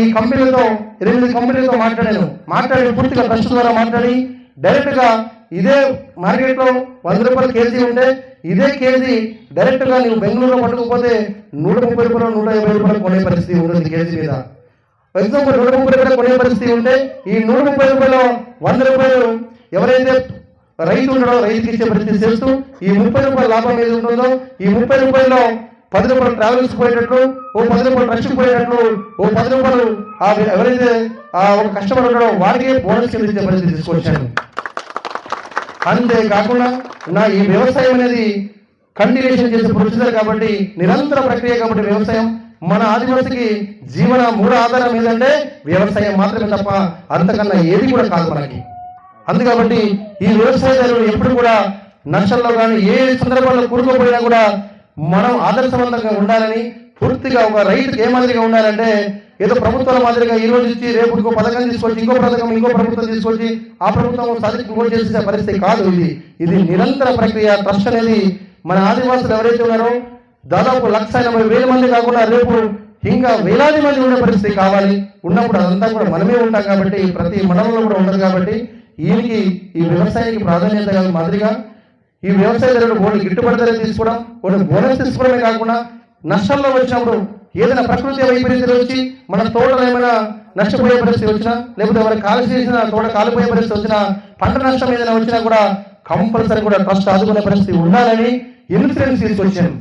ఈ కంపెనీలతో 8 కంపెనీలతో మాట్లాడి పూర్తిగా ట్రస్ట్ ద్వారా మాట్లాడి డైరెక్ట్గా ఇదే మార్కెట్లో 100 రూపాయలు కేజీ ఉంటే ఇదే కేజీ డైరెక్ట్గా నువ్వు బెంగళూరులో పట్టుకోకపోతే 130 రూపాయలు 150 రూపాయలు కొనే పరిస్థితి ఉంటుంది కేజీ మీద. ఎగ్జాంపుల్ 130 రూపాయలు కొనే పరిస్థితి ఉంటే ఈ 130 రూపాయలు 100 రూపాయలు ఎవరైతే రైతు ఉండడో రైతుకి ఇచ్చే పరిస్థితి చేస్తూ ఈ 30 రూపాయల లాభం ఏది ఉంటుందో ఈ 30 రూపాయల్లో 10 రూపాయలు ట్రావెల్స్ పోయేటట్లు, ఓ 10 రూపాయలు ట్రస్ట్కి పోయేటట్లు, ఓ 10 రూపాయలు ఎవరైతే ఒక కస్టమర్ ఉంటాడో వాడికే బోనస్ కింద ఇచ్చే పరిస్థితి తీసుకొచ్చాను. అంతేకాకుండా నా ఈ వ్యవసాయం అనేది కంటిన్యూషన్ చేసే ప్రొసీజర్ కాబట్టి, నిరంతర ప్రక్రియ కాబట్టి వ్యవసాయం మన ఆదివాసికి జీవన మూల ఆధారం ఏదంటే వ్యవసాయం మాత్రమే తప్ప అంతకన్నా ఏది కూడా కాదు మనకి. అందుకబట్టి ఈ వ్యవసాయదారులు ఎప్పుడు కూడా నష్టంలో కానీ ఏ సందర్భంలో కూరుకోపోయినా కూడా మనం ఆదర్శవంతంగా ఉండాలని, పూర్తిగా ఒక రైతుకి ఏ మాదిరిగా ఉండాలంటే ఏదో ప్రభుత్వాల మాదిరిగా ఈ రోజు ఇచ్చి రేపు ఇంకో పథకం తీసుకొచ్చి ఇంకో ప్రభుత్వం తీసుకొచ్చి ఆ ప్రభుత్వం సాధించి చేసే పరిస్థితి కాదు. ఇది నిరంతర ప్రక్రియ. ట్రస్ట్ అనేది మన ఆదివాసులు ఎవరైతే ఉన్నారో దాదాపు 1,80,000 మంది కాకుండా రేపు ఇంకా వేలాది మంది ఉండే పరిస్థితి కావాలి. ఉన్నప్పుడు అదంతా కూడా మనమే ఉంటాం కాబట్టి, ప్రతి మండలంలో కూడా ఉండదు కాబట్టి ఈ వ్యవసాయానికి ప్రాధాన్యత మాదిరిగా ఈ వ్యవసాయదారులు ఓడి గిట్టుబడి ధర తీసుకోవడం, ఓడి బోనస్ తీసుకోవడమే కాకుండా నష్టాల్లో వచ్చినప్పుడు ఏదైనా ప్రకృతి వైపరీత్యాలు వచ్చి మన తోటలు ఏమైనా నష్టపోయే పరిస్థితి వచ్చినా, లేకపోతే ఎవరైనా కాలు చేసిన తోట కాలిపోయే పరిస్థితి వచ్చినా, పంట నష్టం ఏదైనా వచ్చినా కూడా కంపల్సరీ కూడా ట్రస్ట్ ఆదుకునే పరిస్థితి ఉండాలని ఇన్సూరెన్స్ తీసుకొచ్చాను.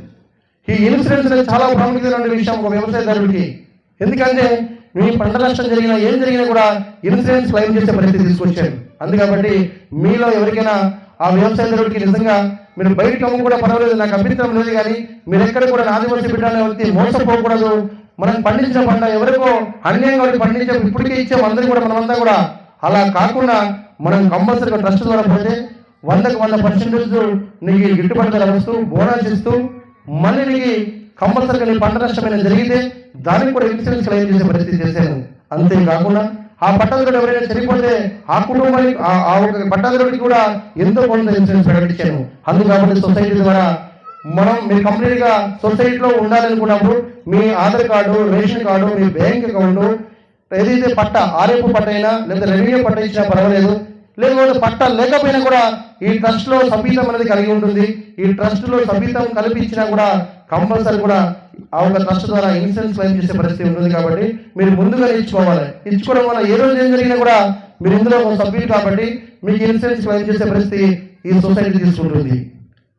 ఈ ఇన్సూరెన్స్ అనేది చాలా ప్రాముఖ్యమైన విషయం ఒక వ్యవసాయదారుడికి. ఎందుకంటే మీ పంట నష్టం జరిగినా ఏం జరిగినా కూడా ఇన్సూరెన్స్ క్లెయిమ్ చేసే పరిస్థితి తీసుకొచ్చాను. అందుకబట్టి మీలో ఎవరికైనా ఆ వ్యవసాయదారుడికి నిజంగా మీరు బయటకు అమ్ము కూడా పర్వాలేదు, నాకు అభ్యంతరం లేదు, కానీ మీరు ఎక్కడ కూడా ఆదివాసీ బిడ్డ అనే వ్యక్తి మోసపోకూడదు. మనం పండించిన పంట ఎవరికో అన్యాయంగా పండించే ఇప్పటికే ఇచ్చాము అందరూ కూడా, మనమంతా కూడా అలా కాకుండా మనం కంపల్సరీగా ట్రస్ట్ ద్వారా పోతే 100% నీకు గిట్టుబడి ధర వస్తూ బోనస్ ఇస్తూ మళ్ళీ నీకు కంపల్సరీగా నీ పంట నష్టమైన జరిగితే దానికి కూడా ఇన్సూరెన్స్ క్లెయిమ్ చేసే పరిస్థితి చేశాను. అంతేకాకుండా ఆ పట్టాదారుడు ఎవరైనా చనిపోతే ఆ కుటుంబానికి ఆ ఒక పట్టాదారుడికి కూడా ఎంతో కొంత ఇన్సూరెన్స్ ప్రకటించాను. అందుకని సొసైటీ ద్వారా మీరు కంప్లీట్ గా సొసైటీలో ఉండాలనుకున్నప్పుడు మీ ఆధార్ కార్డు, రేషన్ కార్డు, మీ బ్యాంక్ అకౌంట్, ఏదైతే పట్ట ఆర్ఎఫ్ పట్ట అయినా లేదా రెవెన్యూ పట్ట ఇచ్చినా పర్వాలేదు, లేకపోతే పట్ట లేకపోయినా కూడా ఈ ట్రస్ట్ లో సభ్యత్వం అనేది కలిగి ఉంటుంది. ఈ ట్రస్ట్ లో సభ్యత్వం కల్పించినా కూడా కంపల్సరీ కూడా ఆ ఒక ట్రస్ట్ ద్వారా ఇన్సూరెన్స్ క్లెయిమ్ చేసే పరిస్థితి ఉంటుంది. కాబట్టి మీరు ముందుగా ఇచ్చుకోవాలి. ఇచ్చుకోవడం వల్ల ఏ రోజు ఏం జరిగినా కూడా మీరు ఇందులో ఒక సభ్యులు కాబట్టి మీకు ఇన్సూరెన్స్ క్లెయిమ్ చేసే పరిస్థితి ఈ సొసైటీ తీసుకుంటుంది.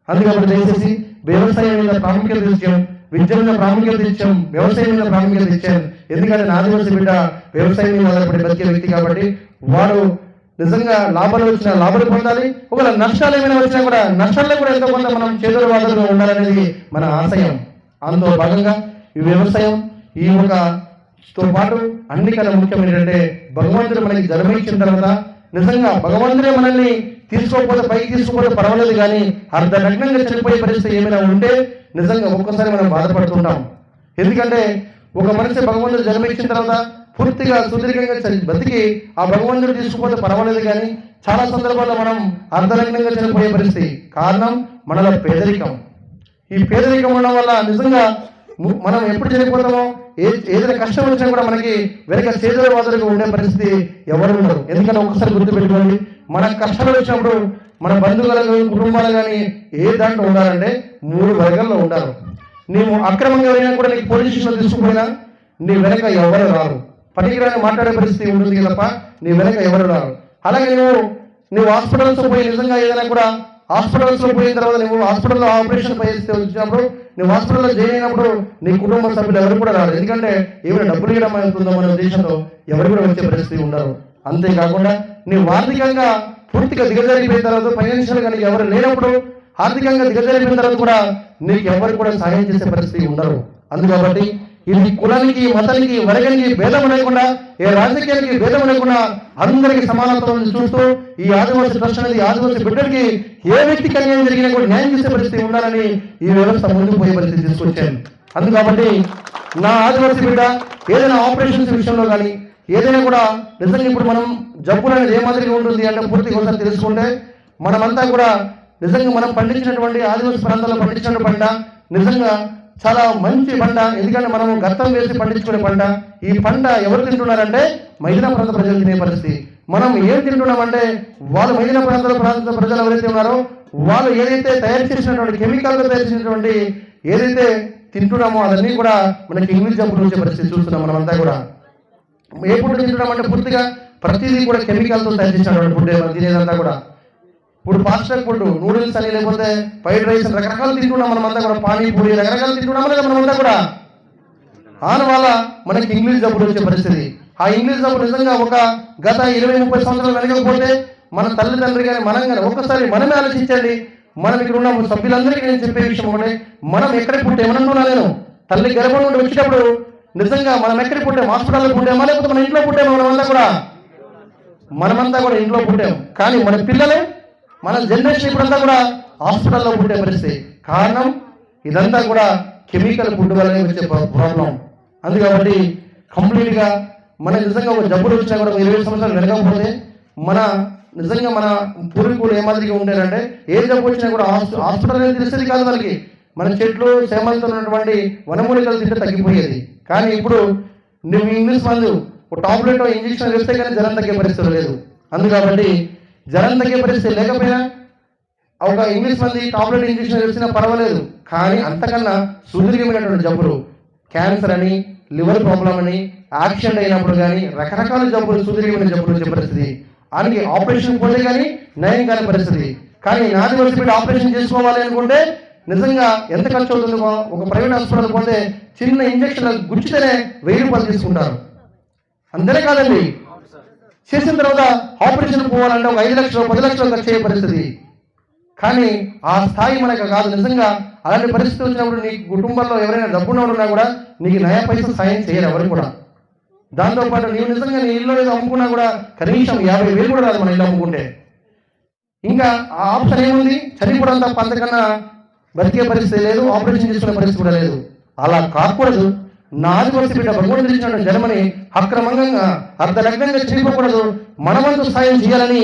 అందుకని దయచేసి వ్యవసాయం మీద ప్రాముఖ్యత ఇచ్చాం, విద్య మీద ప్రాముఖ్యత ఇచ్చాం, వ్యవసాయం మీద ప్రాముఖ్యత ఇచ్చాం. ఎందుకంటే నా ఆదివాసీ బిడ్డ వ్యవసాయం మీద ఆధారపడి బతికే వ్యక్తి కాబట్టి వాడు నిజంగా లాభాలు వచ్చినా లాభాలు పొందాలి, ఒకవేళ నష్టాలు ఏమైనా వచ్చినా కూడా నష్టాల్లో కూడా ఎంతో కొంత మనం చేదుల వాదులుగా ఉండాలనేది మన ఆశయం. అందులో భాగంగా ఈ వ్యవసాయం ఈ ఒకతో పాటు అన్నికన్నా ముఖ్యం ఏంటంటే భగవంతుడు మనకి జన్మించిన తర్వాత నిజంగా భగవంతుడే మనల్ని తీసుకోకపోతే పైకి తీసుకోకపోతే పర్వాలేదు, కానీ అర్ధనగ్నంగా చనిపోయే పరిస్థితి ఏమైనా ఉంటే నిజంగా ఒక్కసారి మనం బాధపడుతుంటాం. ఎందుకంటే ఒక మనిషి భగవంతుడు జన్మించిన తర్వాత పూర్తిగా సుదీర్ఘంగా బతికి ఆ భగవంతుడు తీసుకుపోతే పర్వాలేదు, కానీ చాలా సందర్భాల్లో మనం అర్ధనగ్నంగా చనిపోయే పరిస్థితి. కారణం మనలో పేదరికం. ఈ పేదరికం ఉండడం వల్ల నిజంగా మనం ఎప్పుడు చనిపోతామో ఏదైనా కష్టం వచ్చినా కూడా మనకి వెనక చేదుల వాదులుగా ఉండే పరిస్థితి ఎవరు ఉండరు. ఎందుకంటే ఒకసారి గుర్తుపెట్టుకోండి, మనకు కష్టాలు వచ్చినప్పుడు మన బంధువులు కుటుంబాలు కానీ ఏ దాంట్లో ఉండాలంటే 3 వర్గాల్లో ఉండాలి. నీవు అక్రమంగా ఎవరైనా కూడా నీకు పోలీస్ స్టేషన్లో తీసుకుపోయినా నీ వెనక ఎవరు రారు, పనికిరాని మాట్లాడే పరిస్థితి ఉంటుంది తప్ప నీ వెనక ఎవరు రారు. అలాగే నువ్వు హాస్పిటల్స్ పోయి నిజంగా ఏదైనా కూడా హాస్పిటల్స్ లో పోయిన తర్వాత నువ్వు హాస్పిటల్లో ఆపరేషన్ వచ్చినప్పుడు నువ్వు హాస్పిటల్లో జాయిన్ అయినప్పుడు నీ కుటుంబ సభ్యులు ఎవరు కూడా రారు. ఎందుకంటే ఏమైనా డబ్బులు ఇవ్వడం అవుతుందో మన ఉద్దేశంతో ఎవరు కూడా వచ్చే పరిస్థితి ఉండరు. అంతేకాకుండా నీవు ఆర్థికంగా పూర్తిగా దిగజారిపోయిన తర్వాత ఫైనాన్షియల్ గా ఎవరు లేనప్పుడు ఆర్థికంగా దిగజారిపోయిన తర్వాత కూడా నీకు ఎవరు కూడా సహాయం చేసే పరిస్థితి ఉండరు. అందుకబట్టి ఇది కులానికి మతానికి వర్గానికి భేదం లేకుండా, ఏ రాజకీయానికి భేదం లేకుండా అందరికీ సమానత్వం చూస్తూ ఈ ఆదివాసీ ట్రస్ట్ అనేది ఆదివాసీ బిడ్డలకి ఏ వ్యక్తికి అన్యాయం జరిగినా కూడా న్యాయం చేసే పరిస్థితి ఉండాలని ఈ వ్యవస్థ ముందుకు పోయే పరిస్థితి తీసుకొచ్చాను. అందుకబట్టి నా ఆదివాసీ బిడ్డ ఏదైనా ఆపరేషన్స్ విషయంలో కానీ ఏదైనా కూడా నిజంగా ఇప్పుడు మనం జబ్బులు అనేది ఏ మాదిరిగా ఉంటుంది అంటే పూర్తిగా ఒకసారి తెలుసుకుంటే మనమంతా కూడా నిజంగా మనం పండించినటువంటి ఆదివాసీ ప్రాంతాల్లో పండించిన పంట నిజంగా చాలా మంచి పంట. ఎందుకంటే మనం గత్తం వేసి పండించుకునే పంట. ఈ పంట ఎవరు తింటున్నారంటే మైదాన ప్రాంత ప్రజలు తినే పరిస్థితి. మనం ఏం తింటున్నామంటే వాళ్ళు మైదాన ప్రాంత ప్రజలు ఎవరైతే ఉన్నారో వాళ్ళు ఏదైతే తయారు చేసినటువంటి కెమికల్తో తయారు చేసినటువంటి ఏదైతే తింటున్నామో అదన్నీ కూడా మనకి ఇంగ్లీష్ జబ్బులు వచ్చే పరిస్థితి చూస్తున్నాం. మనమంతా కూడా ఏ ఫుడ్ తింటున్నామంటే పూర్తిగా ప్రతిదీ కూడా కెమికల్తో తయారు చేసినటువంటి ఫుడ్ తినేదంతా కూడా. ఇప్పుడు ఫాస్ట్ ఫుడ్ నూడిల్స్ అని లేకపోతే ఫ్రైడ్ రైస్ రకరకాలు తింటున్నాం మనమంతా కూడా, పానీపూరి రకరకాలు తింటున్నాం కదా మనమంతా కూడా. వల్ల మనకి ఇంగ్లీష్ జబ్బులు వచ్చే పరిస్థితి. ఆ ఇంగ్లీష్ జబ్బు నిజంగా ఒక గత 20-30 సంవత్సరాలు వెనకపోతే మన తల్లిదండ్రులు కానీ మనం కానీ ఒక్కసారి మనమే ఆలోచించండి. మనం ఇక్కడ ఉన్న సభ్యులందరికీ నేను చెప్పే విషయం ఒకటి, మనం ఎక్కడికి పుట్టామనుకున్నా నేను తల్లి గర్భం నుండి వచ్చేటప్పుడు నిజంగా మనం ఎక్కడికి పుట్టాం, హాస్పిటల్లో పుట్టామా లేకపోతే మన ఇంట్లో పుట్టామా? మనమంతా కూడా ఇంట్లో పుట్టాం. కానీ మన పిల్లలు మన జనరేషన్ ఇప్పుడంతా కూడా హాస్పిటల్లో పుట్టే పరిస్థితి. కారణం ఇదంతా కూడా కెమికల్ ఫుడ్ వల్లనే వచ్చే ప్రాబ్లం. అందుకబట్టి కంప్లీట్గా మన నిజంగా ఒక జబ్బులు వచ్చినా కూడా 20 సంవత్సరాలు వెనకపోతే నిజంగా మన పూర్వీకులు ఏ మాదిరిగా ఉండేదంటే ఏ జబ్బు వచ్చినా కూడా హాస్పిటల్ అనేది తెలిసేది కాదు వాళ్ళకి. మన చెట్లు సేమలతో ఉన్నటువంటి వనమూలికలు తింటే తగ్గిపోయేది. కానీ ఇప్పుడు నువ్వు ఇంగ్లీష్ మందు ఒక టాబ్లెట్ ఇంజక్షన్ వేస్తే కానీ జ్వరం తగ్గే పరిస్థితి లేదు. అందుకబట్టి జ్వరం తగ్గే పరిస్థితి లేకపోయినా ఒక ఇంగ్లీష్ మంది టాబ్లెట్ ఇంజక్షన్ వేసినా పర్వాలేదు. కానీ అంతకన్నా సుదీర్ఘమైనటువంటి జబ్బులు, క్యాన్సర్ అని, లివర్ ప్రాబ్లం అని, యాక్సిడెంట్ అయినప్పుడు కానీ రకరకాల జబ్బులు, సుదీర్ఘమైన జబ్బులు వచ్చే పరిస్థితి. ఆయనకి ఆపరేషన్ పోతే కానీ నయం కాని పరిస్థితి. కానీ నాది వలసిపెట్టి ఆపరేషన్ చేసుకోవాలి అనుకుంటే నిజంగా ఎంత ఖర్చు అవుతుందో, ఒక ప్రైవేట్ హాస్పిటల్ పోతే చిన్న ఇంజక్షన్ గుచ్చితేనే 1000 రూపాయలు తీసుకుంటారు. అందరే కాదండి, చేసిన తర్వాత ఆపరేషన్ పోవాలంటే ఒక 5 లక్షలు 10 లక్షలు ఖర్చు అయ్యే పరిస్థితి. కానీ ఆ స్థాయి మనకు కాదు. నిజంగా అలాంటి పరిస్థితి వచ్చినప్పుడు నీ కుటుంబంలో ఎవరైనా డబ్బున్నవాడు ఉన్నా కూడా నీకు నయా పైసలు సాయం చేయరు ఎవరు కూడా. దాంతోపాటు నీవు నిజంగా నీ ఇల్లు ఏదో అమ్ముకున్నా కూడా కనీసం 50,000 కూడా రాదు మన ఇల్లు అమ్ముకుంటే. ఇంకా ఆ ఆప్షన్ ఏముంది, చనిపోవడం తప్ప అంతకన్నా బతికే పరిస్థితి లేదు, ఆపరేషన్ చేసుకునే పరిస్థితి కూడా లేదు. అలా కాకూడదు. నా ఆదివాసి బిడ్డ భగవంతుడు ఇచ్చిన జన్మని అక్రమంగా అర్ధలగ్నంగా చనిపోకూడదు. మనమంతా సాయం చేయాలని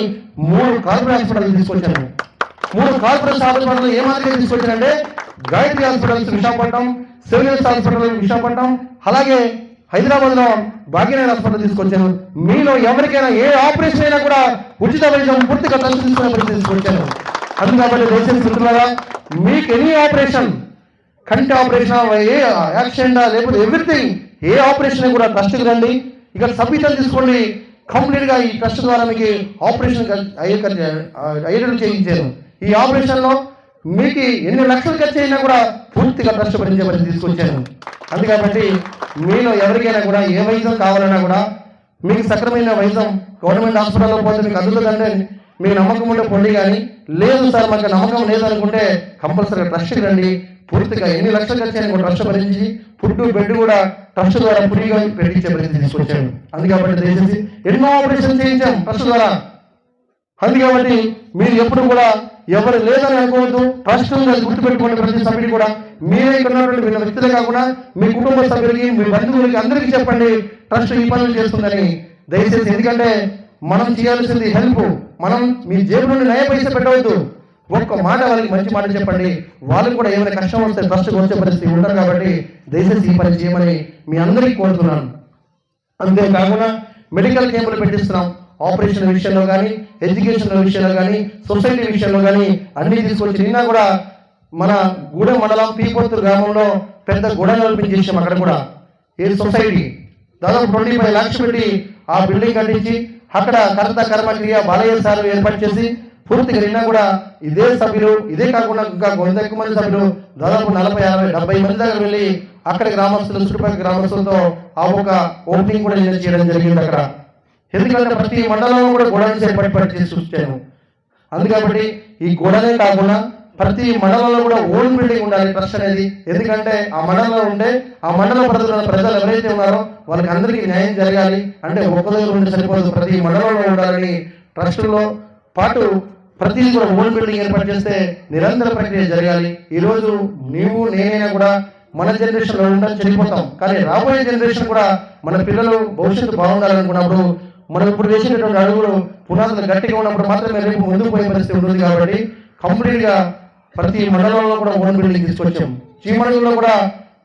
3 కార్పొరేట్ హాస్పిటల్ తీసుకొచ్చాను. 3 కార్పొరేట్ హాస్పిటల్ ఏ మాదిరిగా తీసుకొచ్చానంటే గాయత్రి హాస్పిటల్స్ విశాఖపట్నం, సెవిలియర్స్ హాస్పిటల్ విశాఖపట్నం, అలాగే హైదరాబాద్లో భాగ్యనగర్ హాస్పిటల్ తీసుకొచ్చాను. మీలో ఎవరికైనా ఏ ఆపరేషన్ అయినా కూడా ఉచిత వైద్యం పూర్తిగా తీసుకునే పరిస్థితి తీసుకొచ్చాను. అందుకని దేశం మిత్రులారా, మీకు ఎనీ ఆపరేషన్, కంటి ఆపరేషన్, ఏ యాక్సిడెంట్ లేకపోతే ఎవ్రీథింగ్, ఏ ఆపరేషన్ కూడా ట్రస్ట్కి రండి. ఇక్కడ సభ్యతలు తీసుకోండి. కంప్లీట్గా ఈ ట్రస్ట్ ద్వారా మీకు ఆపరేషన్ అయ్యేటట్లు చేయించాను. ఈ ఆపరేషన్లో మీకు ఎన్ని లక్షలు ఖర్చు అయినా కూడా పూర్తిగా ట్రస్ట్ భరించే పరిస్థితి తీసుకొచ్చాను. అందుకబట్టి మీలో ఎవరికైనా కూడా ఏ వైద్యం కావాలన్నా కూడా మీకు సక్రమైన వైద్యం గవర్నమెంట్ హాస్పిటల్లో పోతే మీకు అందుతుందంటే మీకు నమ్మకం ఉంటే పొండి. కానీ లేదు సార్ మాకు నమ్మకం లేదనుకుంటే కంపల్సరీగా ట్రస్ట్కి రండి. పూర్తిగా ఎన్ని లక్షలు ఖర్చు అయినా కూడా ట్రస్ట్ భరించి ఫుడ్ బెడ్ కూడా ట్రస్ట్ ద్వారా ఫ్రీగా పెట్టించే పరిస్థితి తీసుకొచ్చాను. అందుకబట్టి దయచేసి ఎన్నో ఆపరేషన్ చేయించాం ట్రస్ట్ ద్వారా. అందుకబట్టి మీరు ఎప్పుడు కూడా ఎవరు లేదని అనుకోవద్దు. ట్రస్ట్ గుర్తుపెట్టుకోండి. ప్రతి సభ్యుడు కూడా మీరే ఇక్కడ ఉన్నటువంటి వీళ్ళ వ్యక్తులే కాకుండా మీ కుటుంబ సభ్యులకి, మీ బంధువులకి అందరికీ చెప్పండి ట్రస్ట్ ఈ పనులు చేస్తుందని దయచేసి. ఎందుకంటే మనం చేయాల్సింది హెల్ప్. మనం మీ జేబు నుండి నయ పైసా పెట్టవద్దు. ఒక్క మాట వాళ్ళకి మంచి మాట చెప్పండి. వాళ్ళకి కూడా ఏమైనా కష్టం వస్తే ట్రస్ట్ వచ్చే పరిస్థితి ఉంటారు. కాబట్టి దయచేసి ఈ పని చేయమని మీ అందరికీ కోరుతున్నాను. అంతేకాకుండా మెడికల్ క్యాంపులు పెట్టిస్తున్నాం. ఆపరేషన్ విషయంలో కానీ, ఎడ్యుకేషన్ విషయంలో కానీ, సొసైటీ విషయంలో కానీ అన్ని తీసుకొచ్చి నిన్న కూడా మన గూడెం మండలం పీపోత్తూరు గ్రామంలో పెద్ద గూడ నిర్మించేసాం. అక్కడ కూడా ఏ సొసైటీ దాదాపు 25 లక్షలు పెట్టి ఆ బిల్డింగ్ కట్టించి అక్కడ కర్త కర్మక్రియ బాలయ్య సార్ ఏర్పాటు చేసి పూర్తిగా నిన్న కూడా ఇదే సభ్యులు, ఇదే కాకుండా ఇంకా కొంత ఎక్కువ మంది సభ్యులు దాదాపు 40, 50, 70 మంది దగ్గర వెళ్ళి అక్కడ గ్రామస్తులు, చుట్టుపక్కల గ్రామస్తులతో ఆ ఒక ఓపెనింగ్ కూడా నేను చేయడం జరిగింది అక్కడ. ఎందుకంటే ప్రతి మండలంలో కూడా గోడని ఏర్పాటు చేసి చూస్తాను. అందుకబట్టి ఈ గోడనే కాకుండా ప్రతి మండలంలో కూడా ఓన్ బిల్డింగ్ ఉండాలి ట్రస్ట్ అనేది. ఎందుకంటే ఆ మండలంలో ఉంటే ఆ మండల ప్రజలు ఎవరైతే ఉన్నారో వాళ్ళకి అందరికీ న్యాయం జరగాలి. అంటే ఒక్క దగ్గర ఉండి సరిపోదు, ప్రతి మండలంలో ఉండాలని ట్రస్టులో పాటు ప్రతిదీ కూడా ఓన్ బిల్డింగ్ ఏర్పాటు చేస్తే నిరంతర ప్రక్రియ జరగాలి. ఈరోజు నీవు నేనైనా కూడా మన జనరేషన్లో ఉండని చనిపోతాం. కానీ రాబోయే జనరేషన్ కూడా మన పిల్లలు భవిష్యత్తు బాగుండాలనుకున్నప్పుడు మనం ఇప్పుడు వేసినటువంటి అడుగులు పునాదులు గట్టిగా ఉన్నప్పుడు మాత్రమే రేపు ముందుకు పోయే పరిస్థితి ఉంటుంది. కాబట్టి కంప్లీట్గా ప్రతి మండలంలో కూడా ఓన్ బిల్డింగ్ తీసుకొచ్చాం. చీమడుగులో కూడా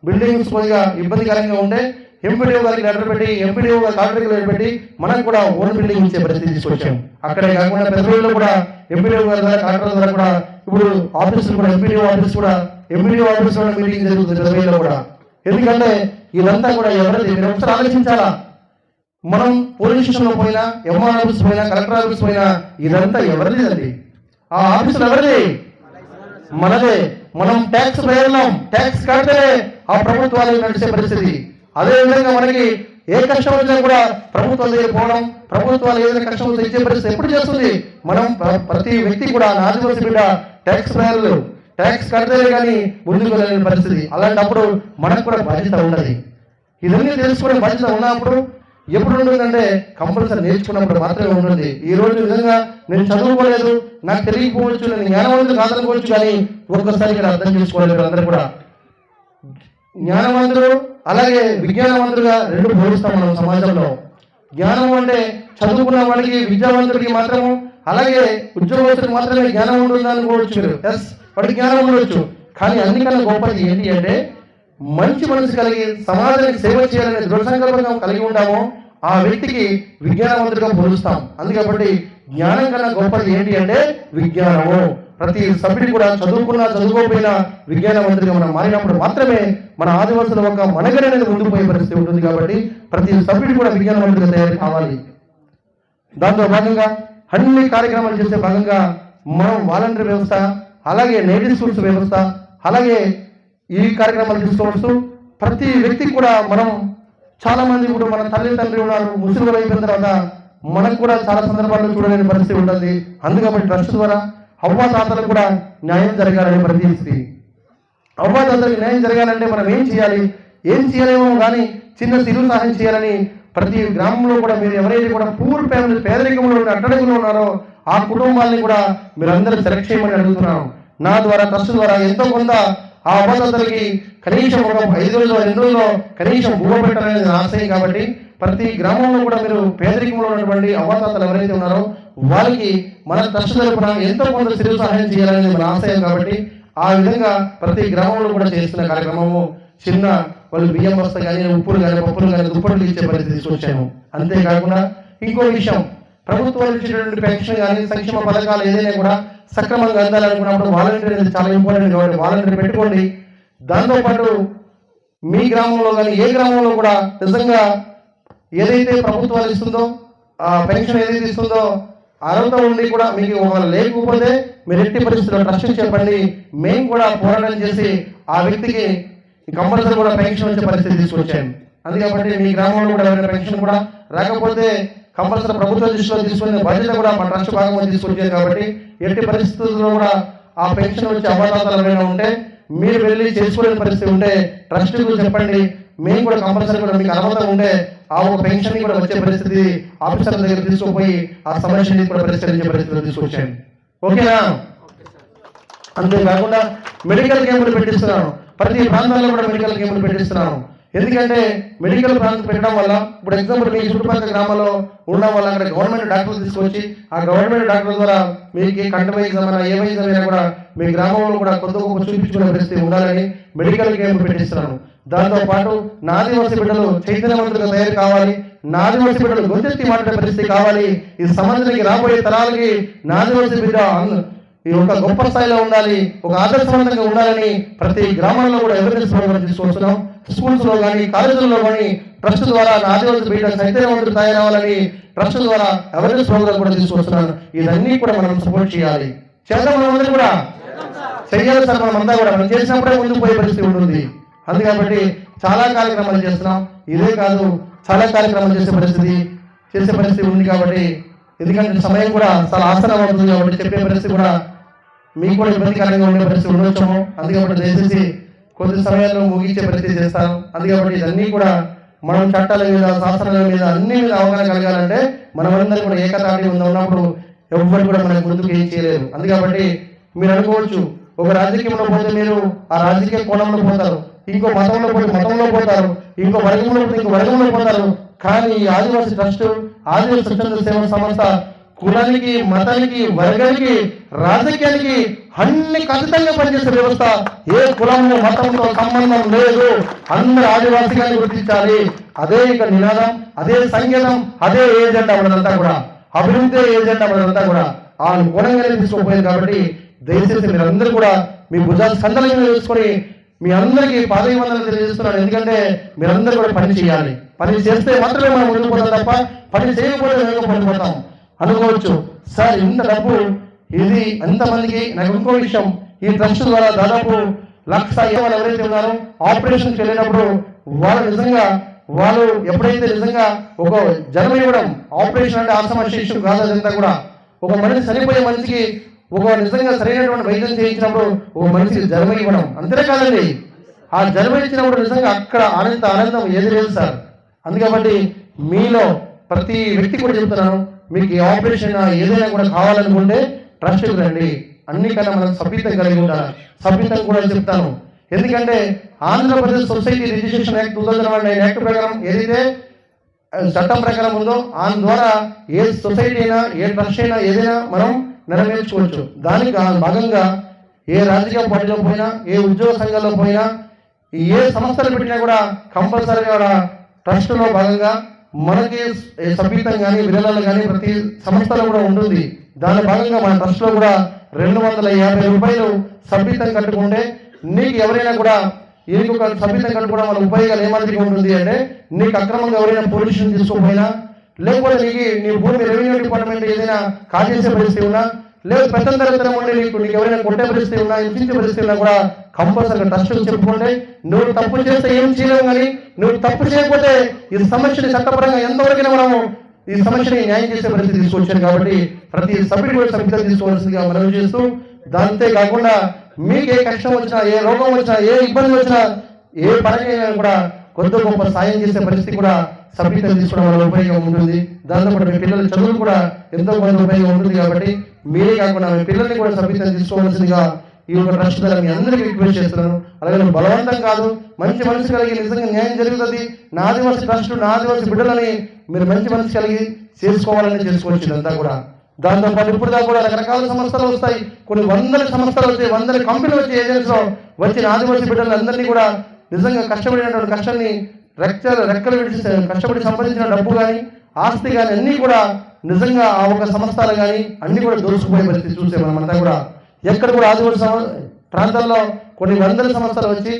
బిల్డింగ్స్ కొద్దిగా ఇబ్బందికరంగా ఉండే ఎంపీడీఓ గారికి లెటర్ పెట్టి, ఎంపీడీఓ గారి కాంట్రాక్ట్ లెటర్ పెట్టి మనకు కూడా ఓన్ బిల్డింగ్ ఇచ్చే పరిస్థితి తీసుకొచ్చాం. అక్కడే కాకుండా పెద్దలో కూడా ఎంపీడీఓ గారి ద్వారా కాంట్రాక్ట్ ద్వారా కూడా ఇప్పుడు ఆఫీసులు కూడా ఎంపీడీఓ ఆఫీస్ కూడా మీటింగ్ జరుగుతుంది పెద్దలో కూడా. ఎందుకంటే ఇదంతా కూడా ఎవరిది మీరు ఒకసారి ఆలోచించాలా. మనం పోలీస్ స్టేషన్లో పోయినా, ఎంఆర్ ఆఫీస్ పోయినా, కలెక్టర్ ఆఫీస్ పోయినా ఇదంతా ఎవరిది అండి. ఆ ఆఫీసులు ఎవరిది? మనదే. మనం ట్యాక్స్ పేరున్నాం, ట్యాక్స్ కడితేనే ఆ ప్రభుత్వాలు నడిచే పరిస్థితి. అదేవిధంగా మనకి ఏ కష్టం వచ్చినా కూడా ప్రభుత్వాలు దగ్గర పోవడం, ప్రభుత్వాలు ఏదైనా కష్టం వస్తే ఇచ్చే పరిస్థితి ఎప్పుడు చేస్తుంది? మనం ప్రతి వ్యక్తి కూడా ఆదివాసీ బిడ్డ ట్యాక్స్ పేర్లు, ట్యాక్స్ కడితేనే కానీ ముందుకు వెళ్ళని పరిస్థితి. అలాంటప్పుడు మనకు కూడా బాధ్యత ఉన్నది. ఇవన్నీ తెలుసుకునే బాధ్యత ఉన్నప్పుడు ఎప్పుడు ఉంటుందంటే కంపల్సరీ నేర్చుకున్నప్పుడు మాత్రమే ఉంటుంది. ఈ రోజు విధంగా నేను చదువుకోలేదు, నాకు తెలియకపోవచ్చు, నేను జ్ఞానవంతులు కాదనుకోవచ్చు, కానీ ఒక్కసారి ఇక్కడ అర్థం చేసుకోలేదు. అందరూ కూడా జ్ఞానవంతుడు అలాగే విజ్ఞానవంతుడుగా రెండు పోలుస్తాం మనం సమాజంలో. జ్ఞానం అంటే చదువుకున్న వాడికి, విద్యావంతుడికి మాత్రము, అలాగే ఉద్యోగస్తుడికి మాత్రమే జ్ఞానం ఉంటుంది అనుకోవచ్చు మీరు. ఎస్, వాడికి జ్ఞానం ఉండవచ్చు. కానీ అన్నికన్నా గొప్పది ఏంటి అంటే మంచి మనసు కలిగి సమాజానికి సేవ చేయాలనే దృఢ సంకల్పంగా కలిగి ఉంటామో ఆ వ్యక్తికి విజ్ఞానవంతుడిగా పోలుస్తాం. అందుకబట్టి జ్ఞానం కన్నా గొప్పది ఏంటి అంటే విజ్ఞానము. ప్రతి సభ్యుడి కూడా చదువుకున్నా చదువుకోకపోయినా విజ్ఞానవంతుడిగా మనం మారినప్పుడు మాత్రమే మన ఆదివాసుల ఒక మనగడ అనేది ముందుకు పోయే పరిస్థితి ఉంటుంది. కాబట్టి ప్రతి సభ్యుడి కూడా విజ్ఞానవంతుడిగా తయారు కావాలి. దాంతో భాగంగా అన్ని కార్యక్రమాలు చేసే భాగంగా మనం వాలంటీర్ వ్యవస్థ, అలాగే నేటివ్ స్కూల్స్ వ్యవస్థ, అలాగే ఈ కార్యక్రమాలు తీసుకోవచ్చు. ప్రతి వ్యక్తికి కూడా మనం చాలా మంది ఇప్పుడు మన తండ్రి ఉన్నారు, ముస్లింలు అయిపోయిన తర్వాత మనకు కూడా చాలా సందర్భాల్లో చూడలేని పరిస్థితి ఉంటుంది. అందుకని ట్రస్ట్ ద్వారా అవ్వాతాతలకు కూడా న్యాయం జరగాలని పరిస్థితి. అవ్వాతాతలకు న్యాయం జరగాలంటే మనం ఏం చేయాలి, ఏం చేయలేమో కానీ చిన్న సిరు సహాయం చేయాలని ప్రతి గ్రామంలో కూడా మీరు ఎవరైతే కూడా పూర్ ఫ్యామిలీ పేదరికంలో ఉన్న అట్టడుగులో ఉన్నారో ఆ కుటుంబాలని కూడా మీరందరూ సెలెక్ట్ చేయమని అడుగుతున్నాను. నా ద్వారా ట్రస్ట్ ద్వారా ఎంతో కొంత ఆ అవ్వాతాతలకి కనీసం ఒక 5 రోజులు 2 రోజుల్లో కనీసం భూమ పెట్టాలనేది నా ఆశయం. కాబట్టి ప్రతి గ్రామంలో కూడా మీరు పేదరికంలో ఉన్నటువంటి అవ్వాతాతలు ఎవరైతే ఉన్నారో వారికి మన ట్రస్ట్ తరపున ఎంతో కొంత సిరు సహాయం చేయాలనేది మన ఆశయం. కాబట్టి ఆ విధంగా ప్రతి గ్రామంలో కూడా చేస్తున్న కార్యక్రమము చిన్న వాళ్ళు బియ్యం బస్తా కానీ, ఉప్పులు కానీ, పప్పులు కానీ, దుప్పట్లు ఇచ్చే పరిస్థితి తీసుకొచ్చాము. అంతేకాకుండా ఇంకో విషయం, ప్రభుత్వాలు ఇచ్చేటువంటి పెన్షన్ కానీ సంక్షేమ పథకాలు ఏదైనా కూడా సక్రమంగా అందాలనుకున్నప్పుడు వాలంటీర్ అనేది చాలా ఇంపార్టెంట్. కాబట్టి వాలంటీర్ పెట్టుకోండి. దాంతోపాటు మీ గ్రామంలో కానీ ఏ గ్రామంలో కూడా నిజంగా ఏదైతే ప్రభుత్వాలు ఇస్తుందో ఆ పెన్షన్ ఏదైతే ఇస్తుందో అర్హత ఉండి కూడా మీకు ఒకవేళ లేకపోతే మీరు ఎట్టి పరిస్థితుల్లో ట్రస్ట్ చెప్పండి. మేము కూడా పోరాటం చేసి ఆ వ్యక్తికి కంపల్సరీ కూడా పెన్షన్ వచ్చే పరిస్థితి తీసుకొచ్చాను. అందుకని మీ గ్రామంలో కూడా ఎవరైనా పెన్షన్ కూడా రాకపోతే కంపల్సరీ ప్రభుత్వ దృష్టిలో తీసుకునే బాధ్యత కూడా మన ట్రస్ట్ భాగంగా తీసుకొచ్చారు. కాబట్టి ఎట్టి పరిస్థితుల్లో కూడా ఆ పెన్షన్ వచ్చే అవాతాలు ఏమైనా ఉంటే మీరు వెళ్ళి చేసుకోలేని పరిస్థితి ఉంటే ట్రస్ట్కు చెప్పండి. మేము కూడా కంపల్సరీ కూడా మీకు అర్హత ఉంటే ఆ ఒక పెన్షన్ కూడా వచ్చే పరిస్థితి ఆఫీసర్ల దగ్గర తీసుకుపోయి ఆ సమస్యని కూడా పరిష్కరించే పరిస్థితిలో తీసుకొచ్చాను. ఓకేనా? అంతేకాకుండా మెడికల్ క్యాంపులు పెట్టిస్తున్నాను. ప్రతి ప్రాంతాల్లో కూడా మెడికల్ క్యాంపులు పెట్టిస్తున్నాను. ఎందుకంటే మెడికల్ ప్రాంతం పెట్టడం వల్ల ఇప్పుడు ఎగ్జాంపుల్ మీ చుట్టుపక్కల గ్రామాల్లో ఉండడం వల్ల అక్కడ గవర్నమెంట్ డాక్టర్లు తీసుకొచ్చి ఆ గవర్నమెంట్ డాక్టర్ల ద్వారా మీకు కంటి వైద్యం అయినా ఏ వైద్యం అయినా కూడా మీ గ్రామంలో కూడా కొంత గొప్ప చూపించుకునే పరిస్థితి ఉండాలని మెడికల్ క్యాంప్ పెట్టిస్తున్నాను. దాంతోపాటు నా ఆదివాసీ బిడ్డలు చైతన్యవంతులుగా తయారు కావాలి, నా ఆదివాసీ బిడ్డలు గొంతెత్తి మాట్లాడే పరిస్థితి కావాలి. ఈ సమాజానికి రాబోయే తరాలకి నా ఆదివాసీ బిడ్డ ఈ ఒక గొప్ప స్థాయిలో ఉండాలి, ఒక ఆదర్శవంతంగా ఉండాలని ప్రతి గ్రామంలో కూడా అవేర్నెస్ ప్రోగ్రామ్ తీసుకొస్తున్నాం. స్కూల్స్ లో కానీ కాలేజీల్లో కానీ ట్రస్ట్ ద్వారా నా ఆదివాసీ బిడ్డ చైతన్యవంతులు తయారవ్వాలని ట్రస్ట్ ద్వారా అవేర్నెస్ ప్రోగ్రామ్ కూడా తీసుకొస్తున్నాను. ఇదన్నీ కూడా మనం సపోర్ట్ చేయాలి. చేద్దాం, మనం అందరూ కూడా చెయ్యాలి సార్. మనం అంతా కూడా మనం చేసినప్పుడే ముందుకు పోయే పరిస్థితి ఉంటుంది. అందుకబట్టి చాలా కార్యక్రమాలు చేస్తున్నాం. ఇదే కాదు, చాలా కార్యక్రమాలు చేసే పరిస్థితి ఉంది. కాబట్టి ఎందుకంటే సమయం కూడా చాలా ఆసనం అవుతుంది కాబట్టి చెప్పే పరిస్థితి కూడా మీకు కూడా ఇబ్బందికరంగా ఉండే పరిస్థితి ఉండొచ్చాము. అందుకబట్టి దయచేసి కొద్ది సమయాల్లో ముగించే పరిస్థితి చేస్తాను. అందుకబట్టి ఇదన్నీ కూడా మనం చట్టాల మీద, శాసనాల మీద, అన్ని మీద అవగాహన కలగాలంటే మనమందరం కూడా ఏకతాటి ఉన్నప్పుడు ఎవరు కూడా మనకు ముందుకు ఏం చేయలేరు. అందుకబట్టి మీరు అనుకోవచ్చు ఒక రాజకీయంలో పోతే మీరు ఆ రాజకీయ కోణంలో పోతారు, ఇంకో మతంలో పోతే మతంలో పోతారు, ఇంకో వర్గంలో పోతే ఇంకో వర్గంలో పోతారు. కానీ ఈ ఆదివాసీ ట్రస్ట్, ఆదివాసీ స్వచ్ఛంద సేవా సంస్థ కులానికి, మతానికి, వర్గానికి, రాజకీయానికి అన్ని ఖచ్చితంగా పనిచేసే వ్యవస్థ. ఏ కులంలో మతంతో సంబంధం లేదు, అందరూ ఆదివాసీగానే గుర్తించాలి. అదే ఇక నినాదం, అదే సంగీతం, అదే ఏజెండా మనదంతా కూడా, అభివృద్ధి ఏజెండా మనదంతా కూడా ఆ గుణంగానే తీసుకుపోయింది. కాబట్టి దయచేసి మీరందరూ కూడా మీ భుజాలు సందర్భంగా చేసుకొని మీ అందరికీ పాదవందనలు తెలియజేస్తున్నాను. ఎందుకంటే మీరందరూ కూడా పని చేయాలి. పని చేస్తే మాత్రమే మనం ముందుకు పోతాం తప్ప పని చేయకపోతే వేగం పడిపోతాం. అనుకోవచ్చు సార్ ఇంత డబ్బు ఇది ఎంతమందికి. నాకు ఇంకో విషయం, ఈ ట్రస్ట్ ద్వారా దాదాపు 1,00,000 వాళ్ళు ఎవరైతే ఉన్నారో ఆపరేషన్కి వెళ్ళినప్పుడు వాళ్ళు ఎప్పుడైతే నిజంగా ఒక జన్మ ఇవ్వడం, ఆపరేషన్ అంటే ఆసమశేషం కాదు, అదంతా కూడా ఒక మనిషి చనిపోయే మనిషికి ఒక నిజంగా సరైనటువంటి వైద్యం చేయించినప్పుడు ఒక మనిషికి జన్మ ఇవ్వడం, అంతే కాదండి, ఆ జన్మ ఇచ్చినప్పుడు నిజంగా అక్కడ ఆనందం ఏది లేదు సార్. అందుకబట్టి మీలో ప్రతి వ్యక్తి కూడా చెప్తున్నాను, మీకు ఈ ఆపరేషన్ ఏదైనా కూడా కావాలనుకుంటే ట్రస్ట్కి రండి. అన్నికన్నా మనం సభ్యత కలిగి ఉండాలి. సభ్యత కూడా చెప్తాను, ఎందుకంటే Andhra Pradesh society registration act 2001 act ప్రకారం ఏదైతే చట్టం ప్రకారం ఉందో దాని ద్వారా ఏ సొసైటీ అయినా ఏ ట్రస్ట్ అయినా ఏదైనా మనం నెరవేర్చుకోవచ్చు. దానికి భాగంగా ఏ రాజకీయ పార్టీలో పోయినా, ఏ ఉద్యోగ సంఘాల్లో పోయినా, ఏ సంస్థలు పెట్టినా కూడా కంపల్సరీగా కూడా ట్రస్ట్లో భాగంగా మనకి సభ్యత్వం కానీ విరాళాలు కానీ ప్రతి సంస్థలో కూడా ఉంటుంది. దాని భాగంగా మన ట్రస్ట్లో కూడా 250 రూపాయలు సభ్యత్వం కట్టుకుంటే నీకు ఎవరైనా కూడా ఈయనకు ఒక సభ్యత్వం కట్టుకోవడం వల్ల ఉపయోగాలు ఏమాదిరిగా ఉంటుంది అంటే, నీకు అక్రమంగా ఎవరైనా పొల్యూషన్ తీసుకోకపోయినా, లేకపోతే నీ భూమి రెవెన్యూ డిపార్ట్మెంట్ ఏదైనా కాజేసే పరిస్థితి ఉన్నా, లేదు పెద్దంతరం ఉండి నీకు ఎవరైనా కొట్టే పరిస్థితి ఉన్నా, హింసించే పరిస్థితి ఉన్నా కూడా కంపల్సరీగా ట్రస్ట్ చెప్పుకుంటే, నువ్వు తప్పు చేస్తే ఏం చేయలేవు, కానీ నువ్వు తప్పు చేయకపోతే ఈ సమస్యని చట్టపరంగా ఎంతవరకైనా మనము ఈ సమస్యని న్యాయం చేసే పరిస్థితి తీసుకొచ్చాను. కాబట్టి ప్రతి సభ్యుడు కూడా సభ్యత తీసుకోవాల్సిందిగా మనవి చేస్తూ, దాంతే కాకుండా మీకు ఏ కష్టం వచ్చినా, ఏ రోగం వచ్చినా, ఏ ఇబ్బంది వచ్చినా, ఏ పరంగా కూడా కొద్ది గొప్ప సాయం చేసే పరిస్థితి కూడా సభ్యత తీసుకోవడం వల్ల ఉపయోగం ఉంటుంది. దాంతోపాటు మీ పిల్లల చదువులు కూడా ఎంతో కొంత ఉపయోగం ఉంటుంది. కాబట్టి మీరే కాకుండా మీ పిల్లల్ని కూడా సభ్యత తీసుకోవాల్సిందిగా ఈ యొక్క ట్రస్ట్ ద్వారా మీ అందరికీ రిక్వెస్ట్ చేస్తున్నాను. అలాగే బలవంతం కాదు, మంచి మనసు కలిగి నిజంగా న్యాయం జరుగుతుంది. నా ఆదివాసీ ట్రస్ట్, నా ఆదివాసీ బిడ్డలని మీరు మంచి మనసు కలిగి చేసుకోవాలని చేసుకోవచ్చు. ఇదంతా కూడా దాంతోపాటు ఇప్పుడు దాకా కూడా రకరకాల సంస్థలు వస్తాయి, కొన్ని వందల సంస్థలు వచ్చాయి, వందల కంపెనీలు వచ్చి ఏజెన్సీలో వచ్చిన ఆదివాసీ బిడ్డలందరినీ కూడా నిజంగా కష్టపడినటువంటి కష్టాన్ని రెక్కలు విడిచి కష్టపడి సంపాదించిన డబ్బు కానీ ఆస్తి కానీ అన్నీ కూడా నిజంగా ఆ ఒక సంస్థలు కానీ అన్ని కూడా దోచుకుపోయే పరిస్థితి చూసే మనమంతా కూడా. ఎక్కడ కూడా ఆదివాసీ ప్రాంతాల్లో కొన్ని వందల సంస్థలు వచ్చి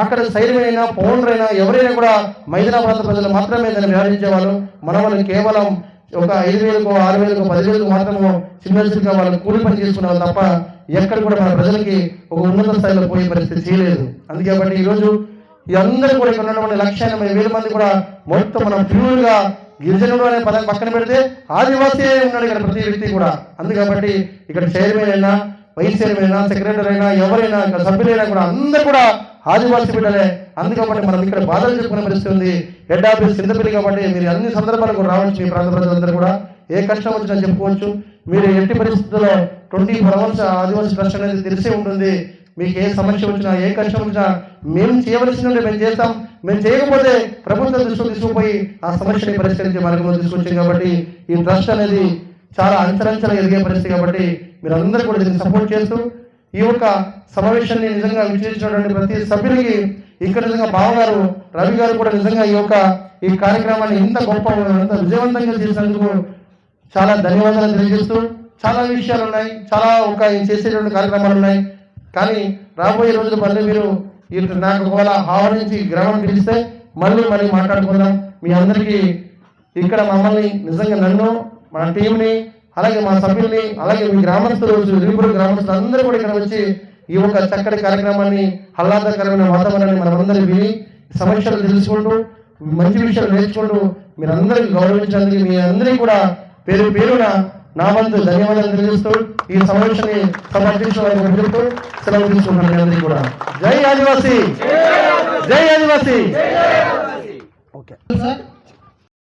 అక్కడ సైర్మన్ అయినా పౌండర్ అయినా ఎవరైనా కూడా మైదాన ప్రాంత ప్రజలు మాత్రమే దాన్ని వ్యవహరించేవాళ్ళు. మన వాళ్ళు కేవలం ఒక 5,000కో 6,000కో 10,000కో మాత్రము చిన్నగా వాళ్ళు కూలి పని చేసుకున్నారు తప్ప ఎక్కడ కూడా మన ప్రజలకి ఒక ఉన్నత స్థాయిలో పోయే పరిస్థితి చేయలేదు. అందుకే ఈరోజు ఈ అందరూ కూడా ఇక్కడ ఉన్నటువంటి 1,80,000 మంది కూడా మొత్తం మనం ప్యూర్గా గిరిజనుడు అనే పదాన్ని పక్కన పెడితే ఆదివాసీ ఉన్నాడు ఇక్కడ ప్రతి వ్యక్తి కూడా. అందుకబట్టి ఇక్కడ చైర్మన్ అయినా, వైస్ చైర్మన్ అయినా, సెక్రటరీ అయినా, ఎవరైనా ఇక్కడ సభ్యులైనా కూడా అందరూ కూడా ఆదివాసీ బిడ్డలే. అందుకబట్టి మనం ఇక్కడ బాధలు చెప్పుకునే పరిస్థితి ఉంది. హెడ్ ఆఫీస్ కిందపల్లి కాబట్టి మీరు అన్ని సందర్భాలకు రావచ్చు. మీ ప్రాంత ప్రజలందరూ కూడా ఏ కష్టం వచ్చినా చెప్పుకోవచ్చు. మీరు ఎట్టి పరిస్థితుల్లో 24 hours ఆదివాసీ ట్రస్ట్ అనేది తెలిసే ఉంటుంది. మీకు ఏ సమస్య వచ్చినా, ఏ కష్టం వచ్చినా మేము చేయవలసినవి మేము చేస్తాం. మేము చేయకపోతే ప్రభుత్వం దృష్టిలో తీసుకుపోయి ఆ సమస్యని పరిష్కరించే మార్గంలో తీసుకొచ్చాం. కాబట్టి ఈ ట్రస్ట్ అనేది చాలా అంచలంచలు ఎదిగే పరిస్థితి. కాబట్టి మీరు అందరూ కూడా దీన్ని సపోర్ట్ చేస్తూ ఈ యొక్క సమావేశాన్ని నిజంగా విచ్చేసినటువంటి ప్రతి సభ్యులకి ఇక్కడ నిజంగా బావగారు రవి గారు కూడా నిజంగా ఈ కార్యక్రమాన్ని ఇంత గొప్ప ఇంత విజయవంతంగా చేసినందుకు చాలా ధన్యవాదాలు తెలియజేస్తూ, చాలా విషయాలు ఉన్నాయి, చాలా చేసేటువంటి కార్యక్రమాలు ఉన్నాయి. కానీ రాబోయే రోజులు మళ్ళీ మీరు నాకు ఒకవేళ ఆహ్వానించి గ్రామం పిలిస్తే మళ్ళీ మాట్లాడుకుందాం. మీ అందరికీ ఇక్కడ మమ్మల్ని నిజంగా నన్ను, మన టీంని, అలాగే మా సభ్యుల్ని, అలాగే మీ గ్రామస్తులు, శ్రీపురం గ్రామస్తులు అందరూ కూడా ఇక్కడ వచ్చి ఈ ఒక చక్కటి కార్యక్రమాన్ని, ఆహ్లాదకరమైన వాతావరణాన్ని మనమందరం విని సమస్యలు తెలుసుకుంటూ మంచి విషయాలు నేర్చుకుంటూ మీరందరికీ గౌరవించడానికి మీ అందరికీ కూడా పేరు పేరున నా వంతు ధన్యవాదాలు తెలియజేస్తూ ఈ సమావేశాన్ని సమర్పించడానికి సెలవు తీసుకుంటున్నాను. అందరికీ కూడా జై ఆదివాసీ, జై ఆదివాసీ. Okay sir.